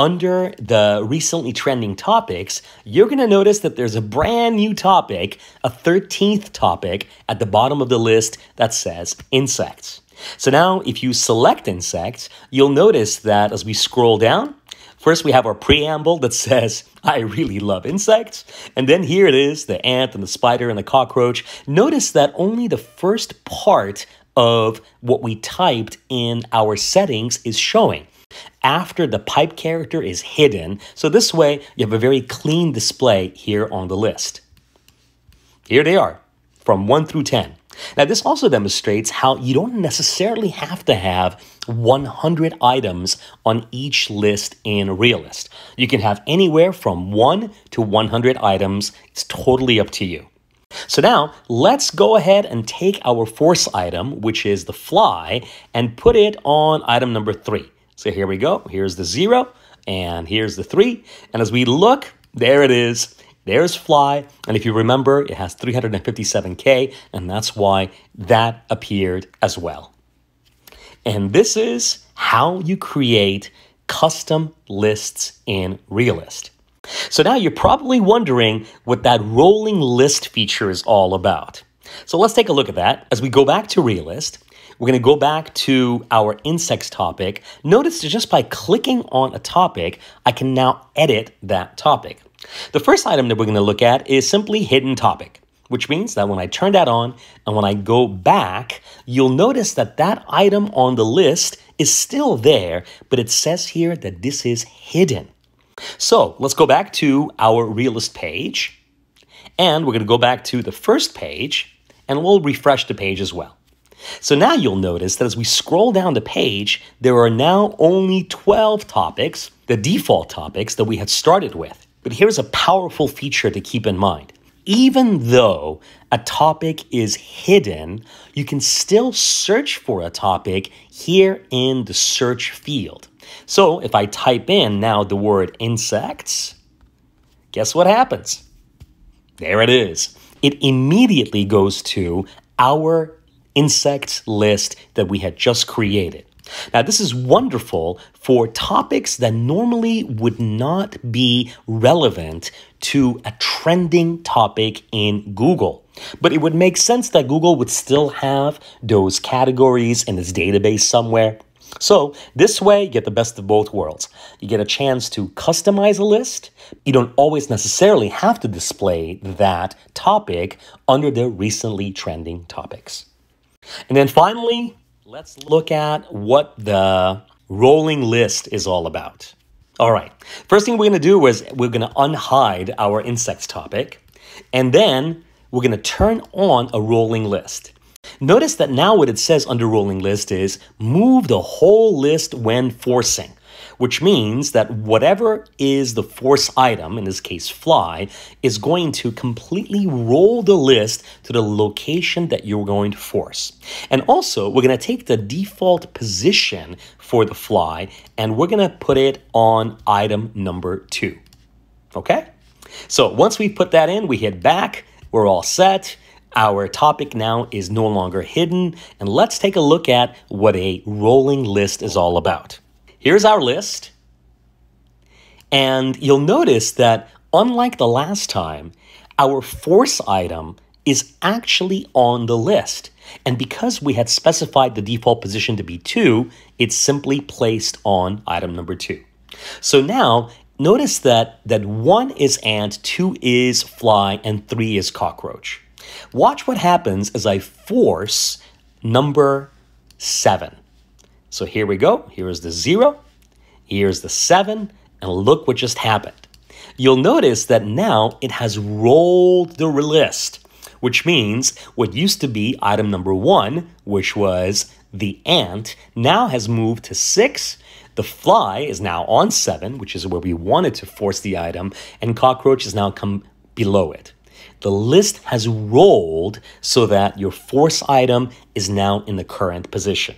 [SPEAKER 1] under the recently trending topics, you're going to notice that there's a brand new topic, a 13th topic at the bottom of the list that says insects. So now if you select insects, you'll notice that as we scroll down, first we have our preamble that says, I really love insects. And then here it is, the ant and the spider and the cockroach. Notice that only the first part of what we typed in our settings is showing. After the pipe character is hidden, so this way you have a very clean display here on the list. Here they are, from 1 through 10. Now this also demonstrates how you don't necessarily have to have 100 items on each list in ReaList. You can have anywhere from 1 to 100 items. It's totally up to you. So now let's go ahead and take our force item, which is the fly, and put it on item number 3. So here we go. Here's the 0 and here's the 3. And as we look, there it is. There's fly. And if you remember, it has 357K, and that's why that appeared as well. And this is how you create custom lists in ReaList. So now you're probably wondering what that rolling list feature is all about. So let's take a look at that. As we go back to ReaList, we're going to go back to our insects topic. Notice that just by clicking on a topic, I can now edit that topic. The first item that we're going to look at is simply hidden topic, which means that when I turn that on and when I go back, you'll notice that that item on the list is still there, but it says here that this is hidden. So let's go back to our ReaList page, and we're going to go back to the first page, and we'll refresh the page as well. So now you'll notice that as we scroll down the page, there are now only 12 topics, the default topics that we had started with. But here's a powerful feature to keep in mind. Even though a topic is hidden, you can still search for a topic here in the search field. So if I type in now the word insects, guess what happens? There it is. It immediately goes to our insects list that we had just created. Now, this is wonderful for topics that normally would not be relevant to a trending topic in Google. But it would make sense that Google would still have those categories in its database somewhere. So this way, you get the best of both worlds. You get a chance to customize a list. You don't always necessarily have to display that topic under the recently trending topics. And then finally, let's look at what the rolling list is all about. All right, first thing we're going to do is we're going to unhide our insects topic, and then we're going to turn on a rolling list. Notice that now what it says under rolling list is move the whole list when forcing, which means that whatever is the force item, in this case fly, is going to completely roll the list to the location that you're going to force. And also, we're going to take the default position for the fly and we're going to put it on item number 2. Okay? So once we put that in, we hit back, we're all set. Our topic now is no longer hidden, and let's take a look at what a rolling list is all about. Here's our list, and you'll notice that unlike the last time, our force item is actually on the list. And because we had specified the default position to be 2, it's simply placed on item number 2. So now, notice that 1 is ant, 2 is fly, and 3 is cockroach. Watch what happens as I force number 7. So here we go. Here is the 0. Here's the 7. And look what just happened. You'll notice that now it has rolled the list, which means what used to be item number 1, which was the ant, now has moved to 6. The fly is now on 7, which is where we wanted to force the item, and cockroach has now come below it. The list has rolled so that your force item is now in the current position.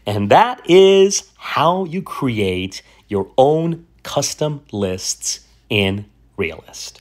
[SPEAKER 1] And that is how you create your own custom lists in ReaList.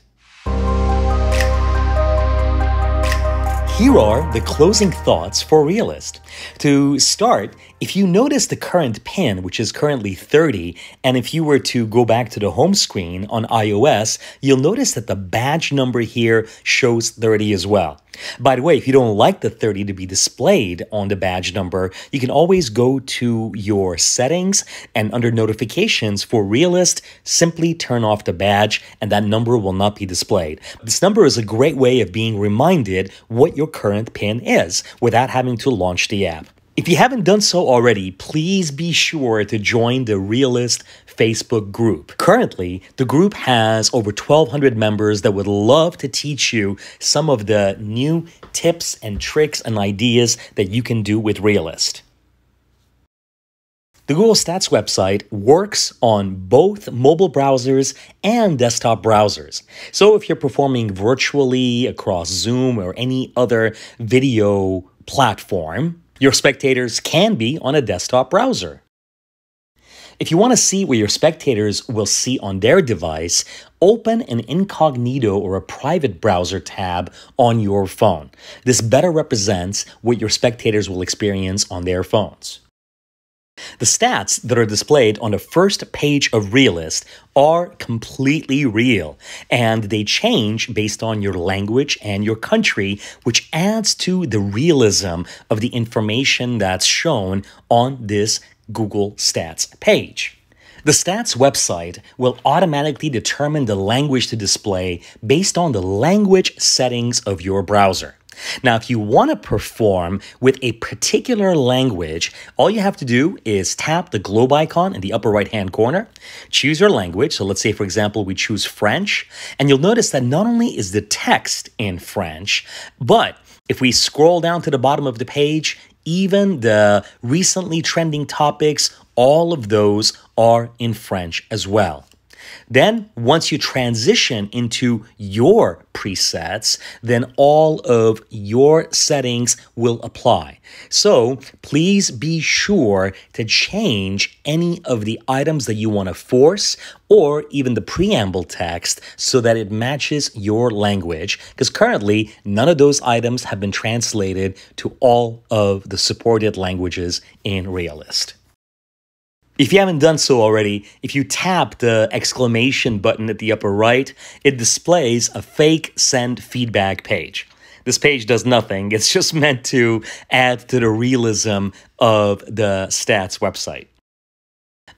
[SPEAKER 1] Here are the closing thoughts for ReaList. To start, if you notice the current pin, which is currently 30, and if you were to go back to the home screen on iOS, you'll notice that the badge number here shows 30 as well. By the way, if you don't like the 30 to be displayed on the badge number, you can always go to your settings and under notifications for ReaList, simply turn off the badge and that number will not be displayed. This number is a great way of being reminded what your current pin is without having to launch the app. If you haven't done so already, please be sure to join the ReaList Facebook group. Currently, the group has over 1,200 members that would love to teach you some of the new tips and tricks and ideas that you can do with ReaList. The Google Stats website works on both mobile browsers and desktop browsers. So if you're performing virtually across Zoom or any other video platform, your spectators can be on a desktop browser. If you want to see what your spectators will see on their device, open an incognito or a private browser tab on your phone. This better represents what your spectators will experience on their phones. The stats that are displayed on the first page of ReaList are completely real, and they change based on your language and your country, which adds to the realism of the information that's shown on this Google Stats page. The Stats website will automatically determine the language to display based on the language settings of your browser. Now, if you want to perform with a particular language, all you have to do is tap the globe icon in the upper right-hand corner, choose your language. So let's say, for example, we choose French, and you'll notice that not only is the text in French, but if we scroll down to the bottom of the page, even the recently trending topics, all of those are in French as well. Then, once you transition into your presets, then all of your settings will apply. So, please be sure to change any of the items that you want to force or even the preamble text so that it matches your language, because currently none of those items have been translated to all of the supported languages in ReaList. If you haven't done so already, if you tap the exclamation button at the upper right, it displays a fake send feedback page. This page does nothing. It's just meant to add to the realism of the stats website.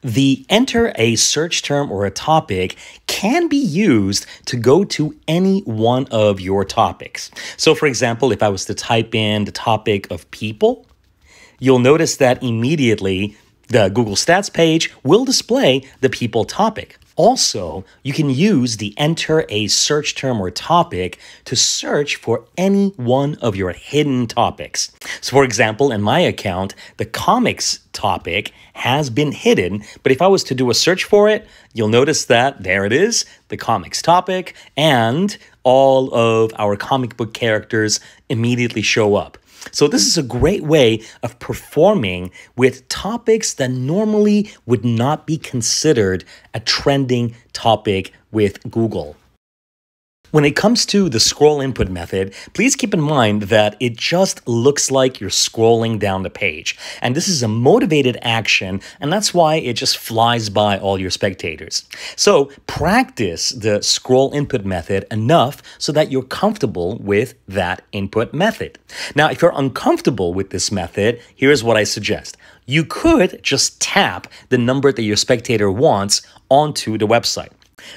[SPEAKER 1] The enter a search term or a topic can be used to go to any one of your topics. So for example, if I was to type in the topic of people, you'll notice that immediately the Google Stats page will display the people topic. Also, you can use the enter a search term or topic to search for any one of your hidden topics. So for example, in my account, the comics topic has been hidden, but if I was to do a search for it, you'll notice that there it is, the comics topic, and all of our comic book characters immediately show up. So this is a great way of performing with topics that normally would not be considered a trending topic with Google. When it comes to the scroll input method, please keep in mind that it just looks like you're scrolling down the page. And this is a motivated action, and that's why it just flies by all your spectators. So practice the scroll input method enough so that you're comfortable with that input method. Now, if you're uncomfortable with this method, here's what I suggest. You could just tap the number that your spectator wants onto the website.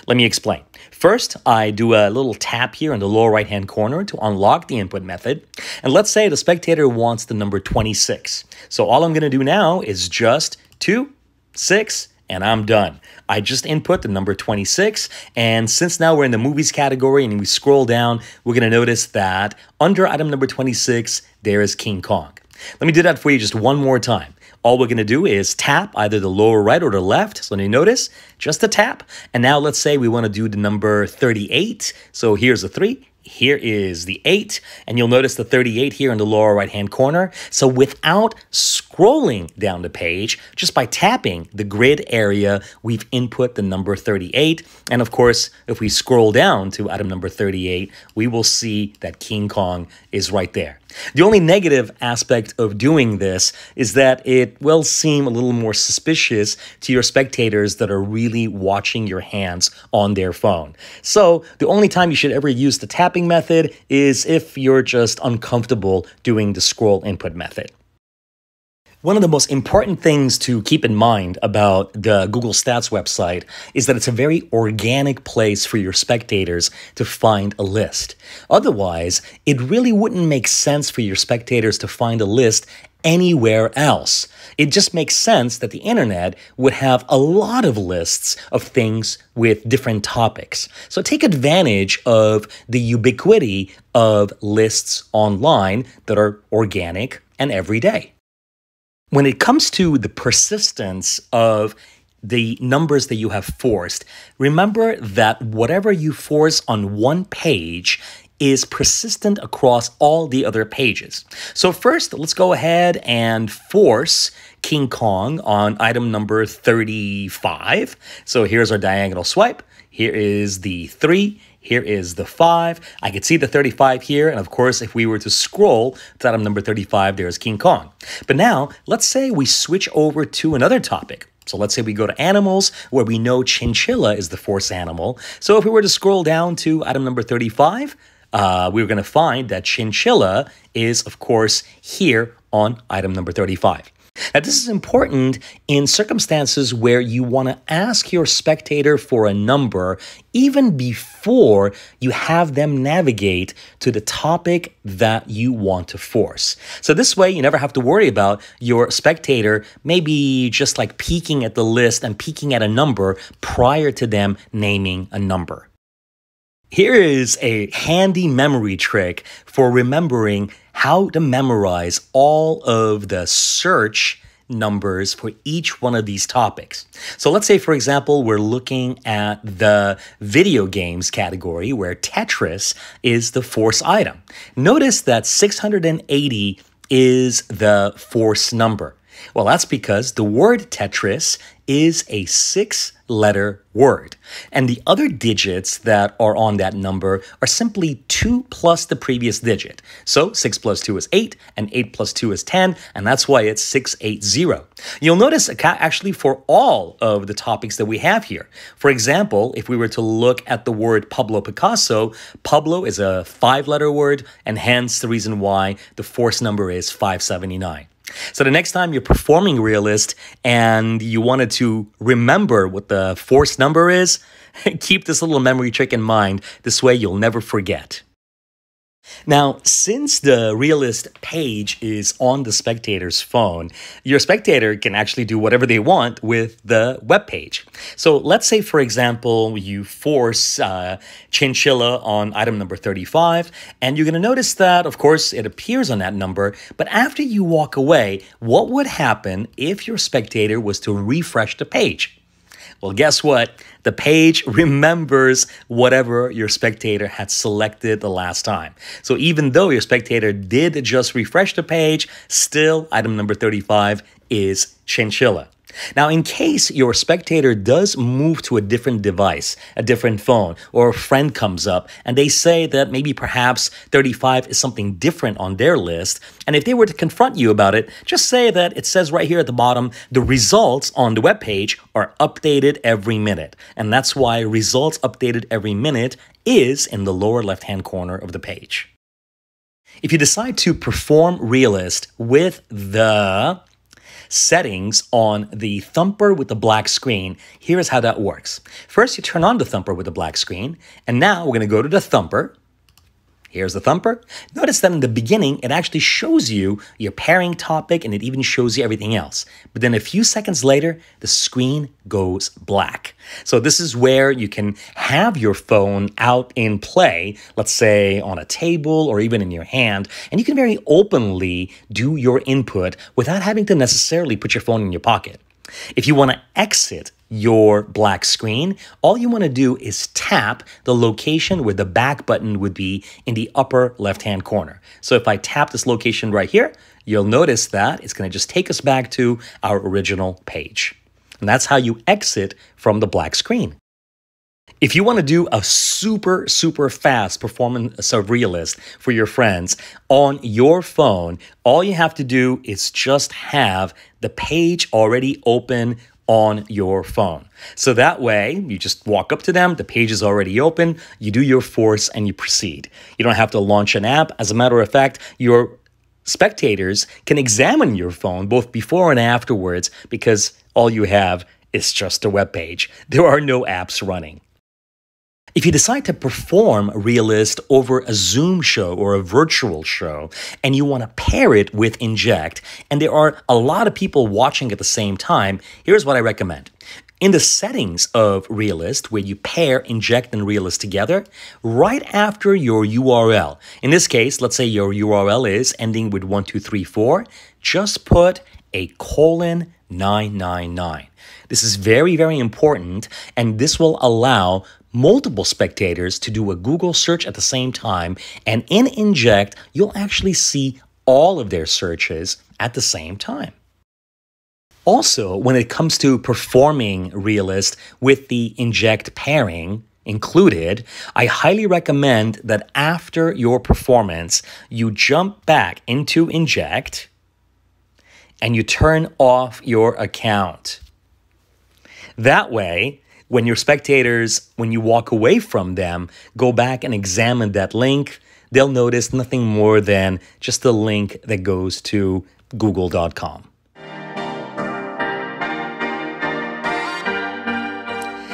[SPEAKER 1] Let me explain. First, I do a little tap here in the lower right-hand corner to unlock the input method. And let's say the spectator wants the number 26. So all I'm going to do now is just 2, 6, and I'm done. I just input the number 26. And since now we're in the movies category and we scroll down, we're going to notice that under item number 26, there is King Kong. Let me do that for you just one more time. All we're going to do is tap either the lower right or the left. So you notice, just a tap. And now let's say we want to do the number 38. So here's the 3. Here is the 8. And you'll notice the 38 here in the lower right-hand corner. So without scrolling down the page, just by tapping the grid area, we've input the number 38. And of course, if we scroll down to item number 38, we will see that King Kong is right there. The only negative aspect of doing this is that it will seem a little more suspicious to your spectators that are really watching your hands on their phone. So the only time you should ever use the tapping method is if you're just uncomfortable doing the scroll input method. One of the most important things to keep in mind about the Google Stats website is that it's a very organic place for your spectators to find a list. Otherwise, it really wouldn't make sense for your spectators to find a list anywhere else. It just makes sense that the internet would have a lot of lists of things with different topics. So take advantage of the ubiquity of lists online that are organic and everyday. When it comes to the persistence of the numbers that you have forced, remember that whatever you force on one page is persistent across all the other pages. So first, let's go ahead and force King Kong on item number 35. So here's our diagonal swipe. Here is the 3. Here is the 5. I could see the 35 here. And of course, if we were to scroll to item number 35, there's King Kong. But now, let's say we switch over to another topic. So let's say we go to animals, where we know chinchilla is the force animal. So if we were to scroll down to item number 35, we're going to find that chinchilla is, of course, here on item number 35. Now, this is important in circumstances where you want to ask your spectator for a number even before you have them navigate to the topic that you want to force. So this way, you never have to worry about your spectator maybe just like peeking at the list and peeking at a number prior to them naming a number. Here is a handy memory trick for remembering how to memorize all of the search numbers for each one of these topics. So let's say, for example, we're looking at the video games category where Tetris is the force item. Notice that 680 is the force number. Well, that's because the word Tetris is a 6-letter word. And the other digits that are on that number are simply 2 plus the previous digit. So 6 plus 2 is 8, and 8 plus 2 is 10, and that's why it's 680. You'll notice actually for all of the topics that we have here. For example, if we were to look at the word Pablo Picasso, Pablo is a 5-letter word, and hence the reason why the force number is 579. So the next time you're performing ReaList and you wanted to remember what the force number is, keep this little memory trick in mind. This way you'll never forget. Now, since the ReaList page is on the spectator's phone, your spectator can actually do whatever they want with the web page. So let's say, for example, you force chinchilla on item number 35, and you're going to notice that, of course, it appears on that number. But after you walk away, what would happen if your spectator was to refresh the page? Well, guess what? The page remembers whatever your spectator had selected the last time. So even though your spectator did just refresh the page, still item number 35 is chinchilla. Now, in case your spectator does move to a different device, a different phone, or a friend comes up and they say that maybe perhaps 35 is something different on their list, and if they were to confront you about it, just say that it says right here at the bottom, the results on the web page are updated every minute. And that's why results updated every minute is in the lower left-hand corner of the page. If you decide to perform ReaList with the settings on the thumper with the black screen, here is how that works. First, you turn on the thumper with the black screen, and now we're going to go to the thumper. Here's the thumper. Notice that in the beginning, it actually shows you your pairing topic, and it even shows you everything else. But then a few seconds later, the screen goes black. So this is where you can have your phone out in play, let's say on a table or even in your hand, and you can very openly do your input without having to necessarily put your phone in your pocket. If you want to exit your black screen, all you want to do is tap the location where the back button would be in the upper left-hand corner. So if I tap this location right here, you'll notice that it's going to just take us back to our original page. And that's how you exit from the black screen. If you want to do a super, super fast performance of ReaList for your friends on your phone, all you have to do is just have the page already open on your phone. So that way, you just walk up to them, the page is already open, you do your force, and you proceed. You don't have to launch an app. As a matter of fact, your spectators can examine your phone both before and afterwards because all you have is just a web page. There are no apps running. If you decide to perform ReaList over a Zoom show or a virtual show, and you want to pair it with Inject, and there are a lot of people watching at the same time, here's what I recommend. In the settings of ReaList, where you pair Inject and ReaList together, right after your URL, in this case, let's say your URL is ending with 1234, just put a :999. This is very, very important, and this will allow multiple spectators to do a Google search at the same time, and in Inject, you'll actually see all of their searches at the same time. Also, when it comes to performing ReaList with the Inject pairing included, I highly recommend that after your performance, you jump back into Inject and you turn off your account. That way, when your spectators, when you walk away from them, go back and examine that link, they'll notice nothing more than just a link that goes to google.com.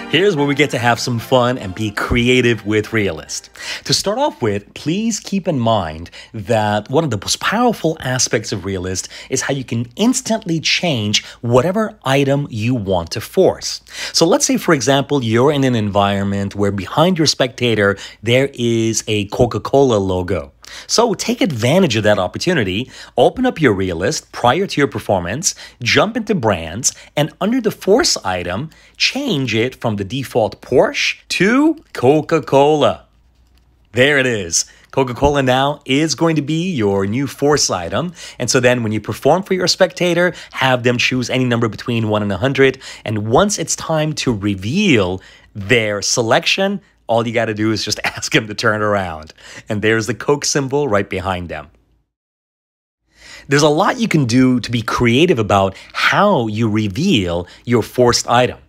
[SPEAKER 1] Here's where we get to have some fun and be creative with ReaList. To start off with, please keep in mind that one of the most powerful aspects of ReaList is how you can instantly change whatever item you want to force. So let's say, for example, you're in an environment where behind your spectator, there is a Coca-Cola logo. So take advantage of that opportunity, open up your ReaList prior to your performance, jump into brands, and under the force item, change it from the default Porsche to Coca-Cola. There it is. Coca-Cola now is going to be your new force item. And so then when you perform for your spectator, have them choose any number between 1 and 100. And once it's time to reveal their selection, all you got to do is just ask them to turn around. And there's the Coke symbol right behind them. There's a lot you can do to be creative about how you reveal your forced item.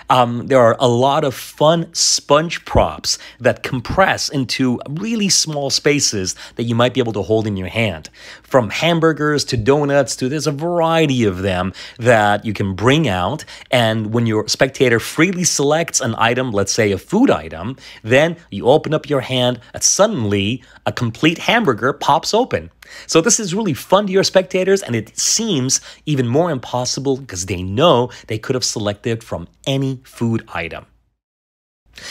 [SPEAKER 1] There are a lot of fun sponge props that compress into really small spaces that you might be able to hold in your hand. From hamburgers to donuts to there's a variety of them that you can bring out. And when your spectator freely selects an item, let's say a food item, then you open up your hand and suddenly a complete hamburger pops open. So this is really fun to your spectators, and it seems even more impossible because they know they could have selected from any food item.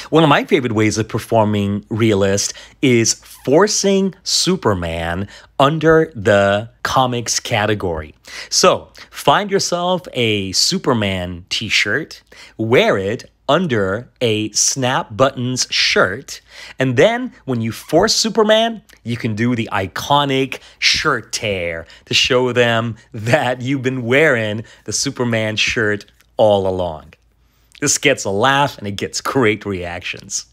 [SPEAKER 1] One of my favorite ways of performing ReaList is forcing Superman under the comics category. So find yourself a Superman t-shirt, wear it under a snap buttons shirt, and then when you force Superman, you can do the iconic shirt tear to show them that you've been wearing the Superman shirt all along. This gets a laugh and it gets great reactions.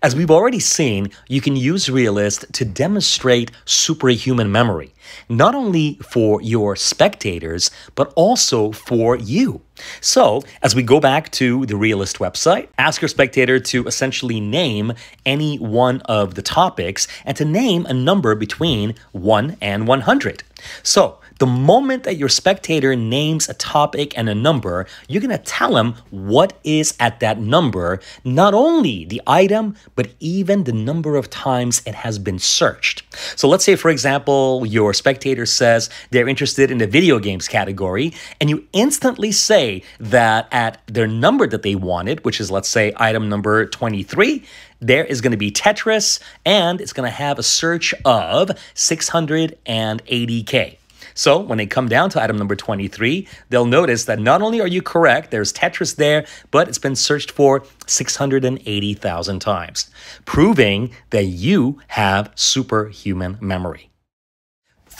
[SPEAKER 1] As we've already seen, you can use ReaList to demonstrate superhuman memory, not only for your spectators, but also for you. So, as we go back to the ReaList website, ask your spectator to essentially name any one of the topics and to name a number between 1 and 100. So, the moment that your spectator names a topic and a number, you're going to tell them what is at that number, not only the item, but even the number of times it has been searched. So let's say, for example, your spectator says they're interested in the video games category, and you instantly say that at their number that they wanted, which is, let's say, item number 23, there is going to be Tetris, and it's going to have a search of 680K. So when they come down to item number 23, they'll notice that not only are you correct, there's Tetris there, but it's been searched for 680,000 times, proving that you have superhuman memory.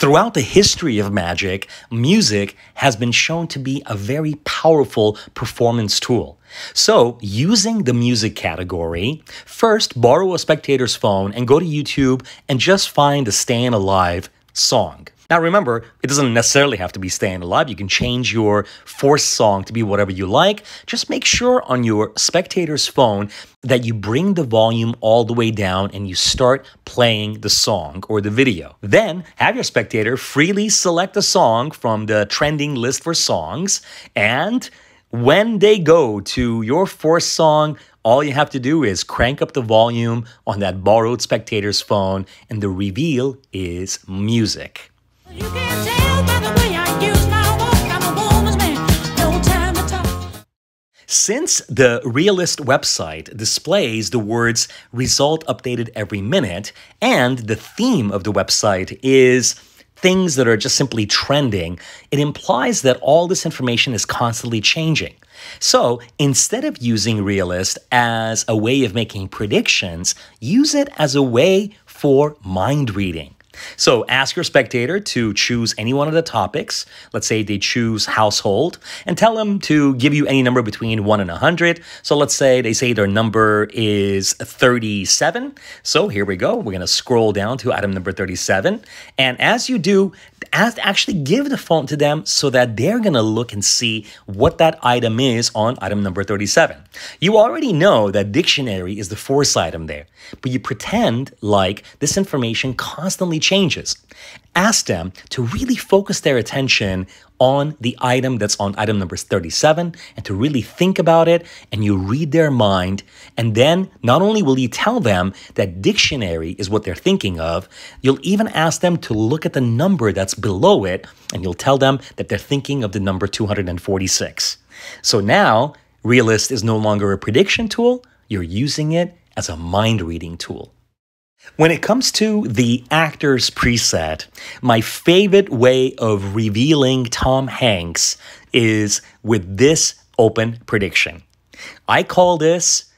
[SPEAKER 1] Throughout the history of magic, music has been shown to be a very powerful performance tool. So, using the music category, first borrow a spectator's phone and go to YouTube and just find the Stayin' Alive song. Now remember, it doesn't necessarily have to be Stayin' Alive. You can change your force song to be whatever you like. Just make sure on your spectator's phone that you bring the volume all the way down and you start playing the song or the video. Then have your spectator freely select a song from the trending list for songs, and when they go to your force song, all you have to do is crank up the volume on that borrowed spectator's phone, and the reveal is music.
[SPEAKER 6] You can tell by the way I use my walk, I'm a woman's man, no time to talk.
[SPEAKER 1] Since the ReaList website displays the words result updated every minute, and the theme of the website is things that are just simply trending, it implies that all this information is constantly changing. So instead of using ReaList as a way of making predictions, use it as a way for mind reading. So ask your spectator to choose any one of the topics. Let's say they choose household, and tell them to give you any number between 1 and 100. So let's say they say their number is 37. So here we go. We're going to scroll down to item number 37. And as you do, actually give the phone to them so that they're going to look and see what that item is on item number 37. You already know that dictionary is the force item there, but you pretend like this information constantly changes. Ask them to really focus their attention on the item that's on item number 37 and to really think about it, and you read their mind. And then not only will you tell them that dictionary is what they're thinking of, you'll even ask them to look at the number that's below it, and you'll tell them that they're thinking of the number 246. So now ReaList is no longer a prediction tool, you're using it as a mind-reading tool. When it comes to the actors preset, my favorite way of revealing Tom Hanks is with this open prediction. I call this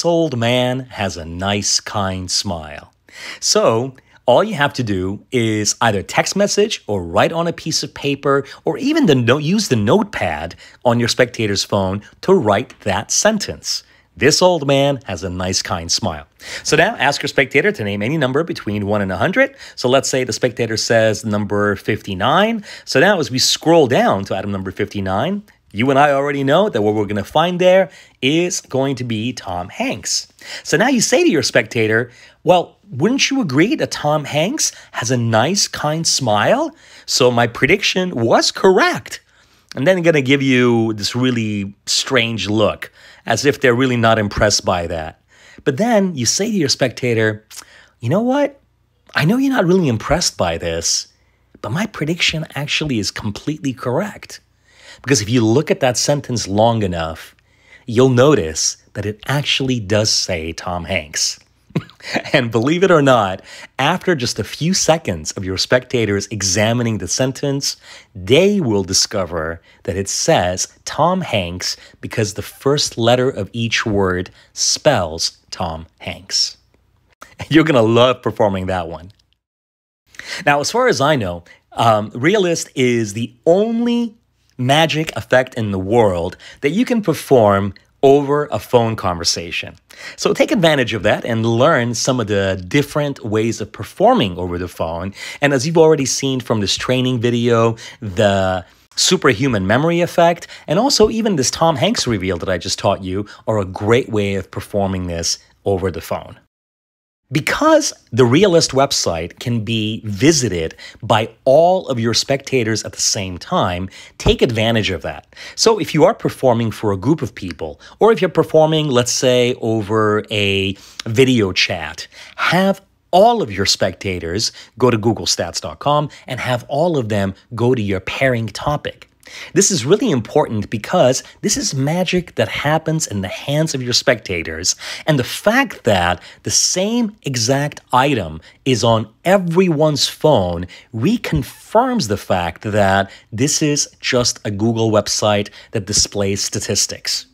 [SPEAKER 1] old man has a nice, kind smile. So all you have to do is either text message or write on a piece of paper, or even use the notepad on your spectator's phone to write that sentence. This old man has a nice, kind smile. So now ask your spectator to name any number between 1 and 100. So let's say the spectator says number 59. So now as we scroll down to item number 59, you and I already know that what we're going to find there is going to be Tom Hanks. So now you say to your spectator, well, wouldn't you agree that Tom Hanks has a nice, kind smile? So my prediction was correct. And then they're going to give you this really strange look, as if they're really not impressed by that. But then you say to your spectator, you know what? I know you're not really impressed by this, but my prediction actually is completely correct. Because if you look at that sentence long enough, you'll notice that it actually does say Tom Hanks. And believe it or not, after just a few seconds of your spectators examining the sentence, they will discover that it says Tom Hanks because the first letter of each word spells Tom Hanks. You're going to love performing that one. Now, as far as I know, ReaList is the only magic effect in the world that you can perform over a phone conversation. So take advantage of that and learn some of the different ways of performing over the phone. And as you've already seen from this training video, the superhuman memory effect, and also even this Tom Hanks reveal that I just taught you are a great way of performing this over the phone. Because the ReaList website can be visited by all of your spectators at the same time, take advantage of that. So if you are performing for a group of people, or if you're performing, let's say, over a video chat, have all of your spectators go to googlestats.com and have all of them go to your pairing topic. This is really important because this is magic that happens in the hands of your spectators, and the fact that the same exact item is on everyone's phone reconfirms the fact that this is just a Google website that displays statistics.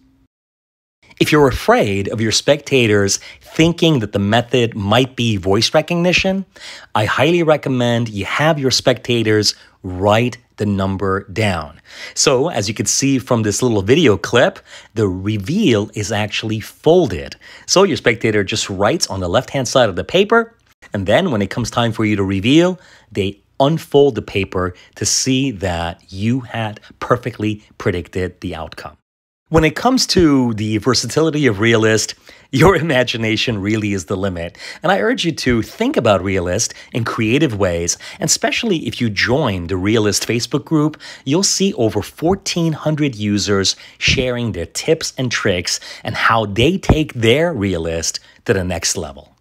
[SPEAKER 1] If you're afraid of your spectators thinking that the method might be voice recognition, I highly recommend you have your spectators write the number down. So, as you can see from this little video clip, the reveal is actually folded. So your spectator just writes on the left-hand side of the paper, and then when it comes time for you to reveal, they unfold the paper to see that you had perfectly predicted the outcome. When it comes to the versatility of ReaList, your imagination really is the limit. And I urge you to think about ReaList in creative ways, and especially if you join the ReaList Facebook group, you'll see over 1,400 users sharing their tips and tricks and how they take their ReaList to the next level.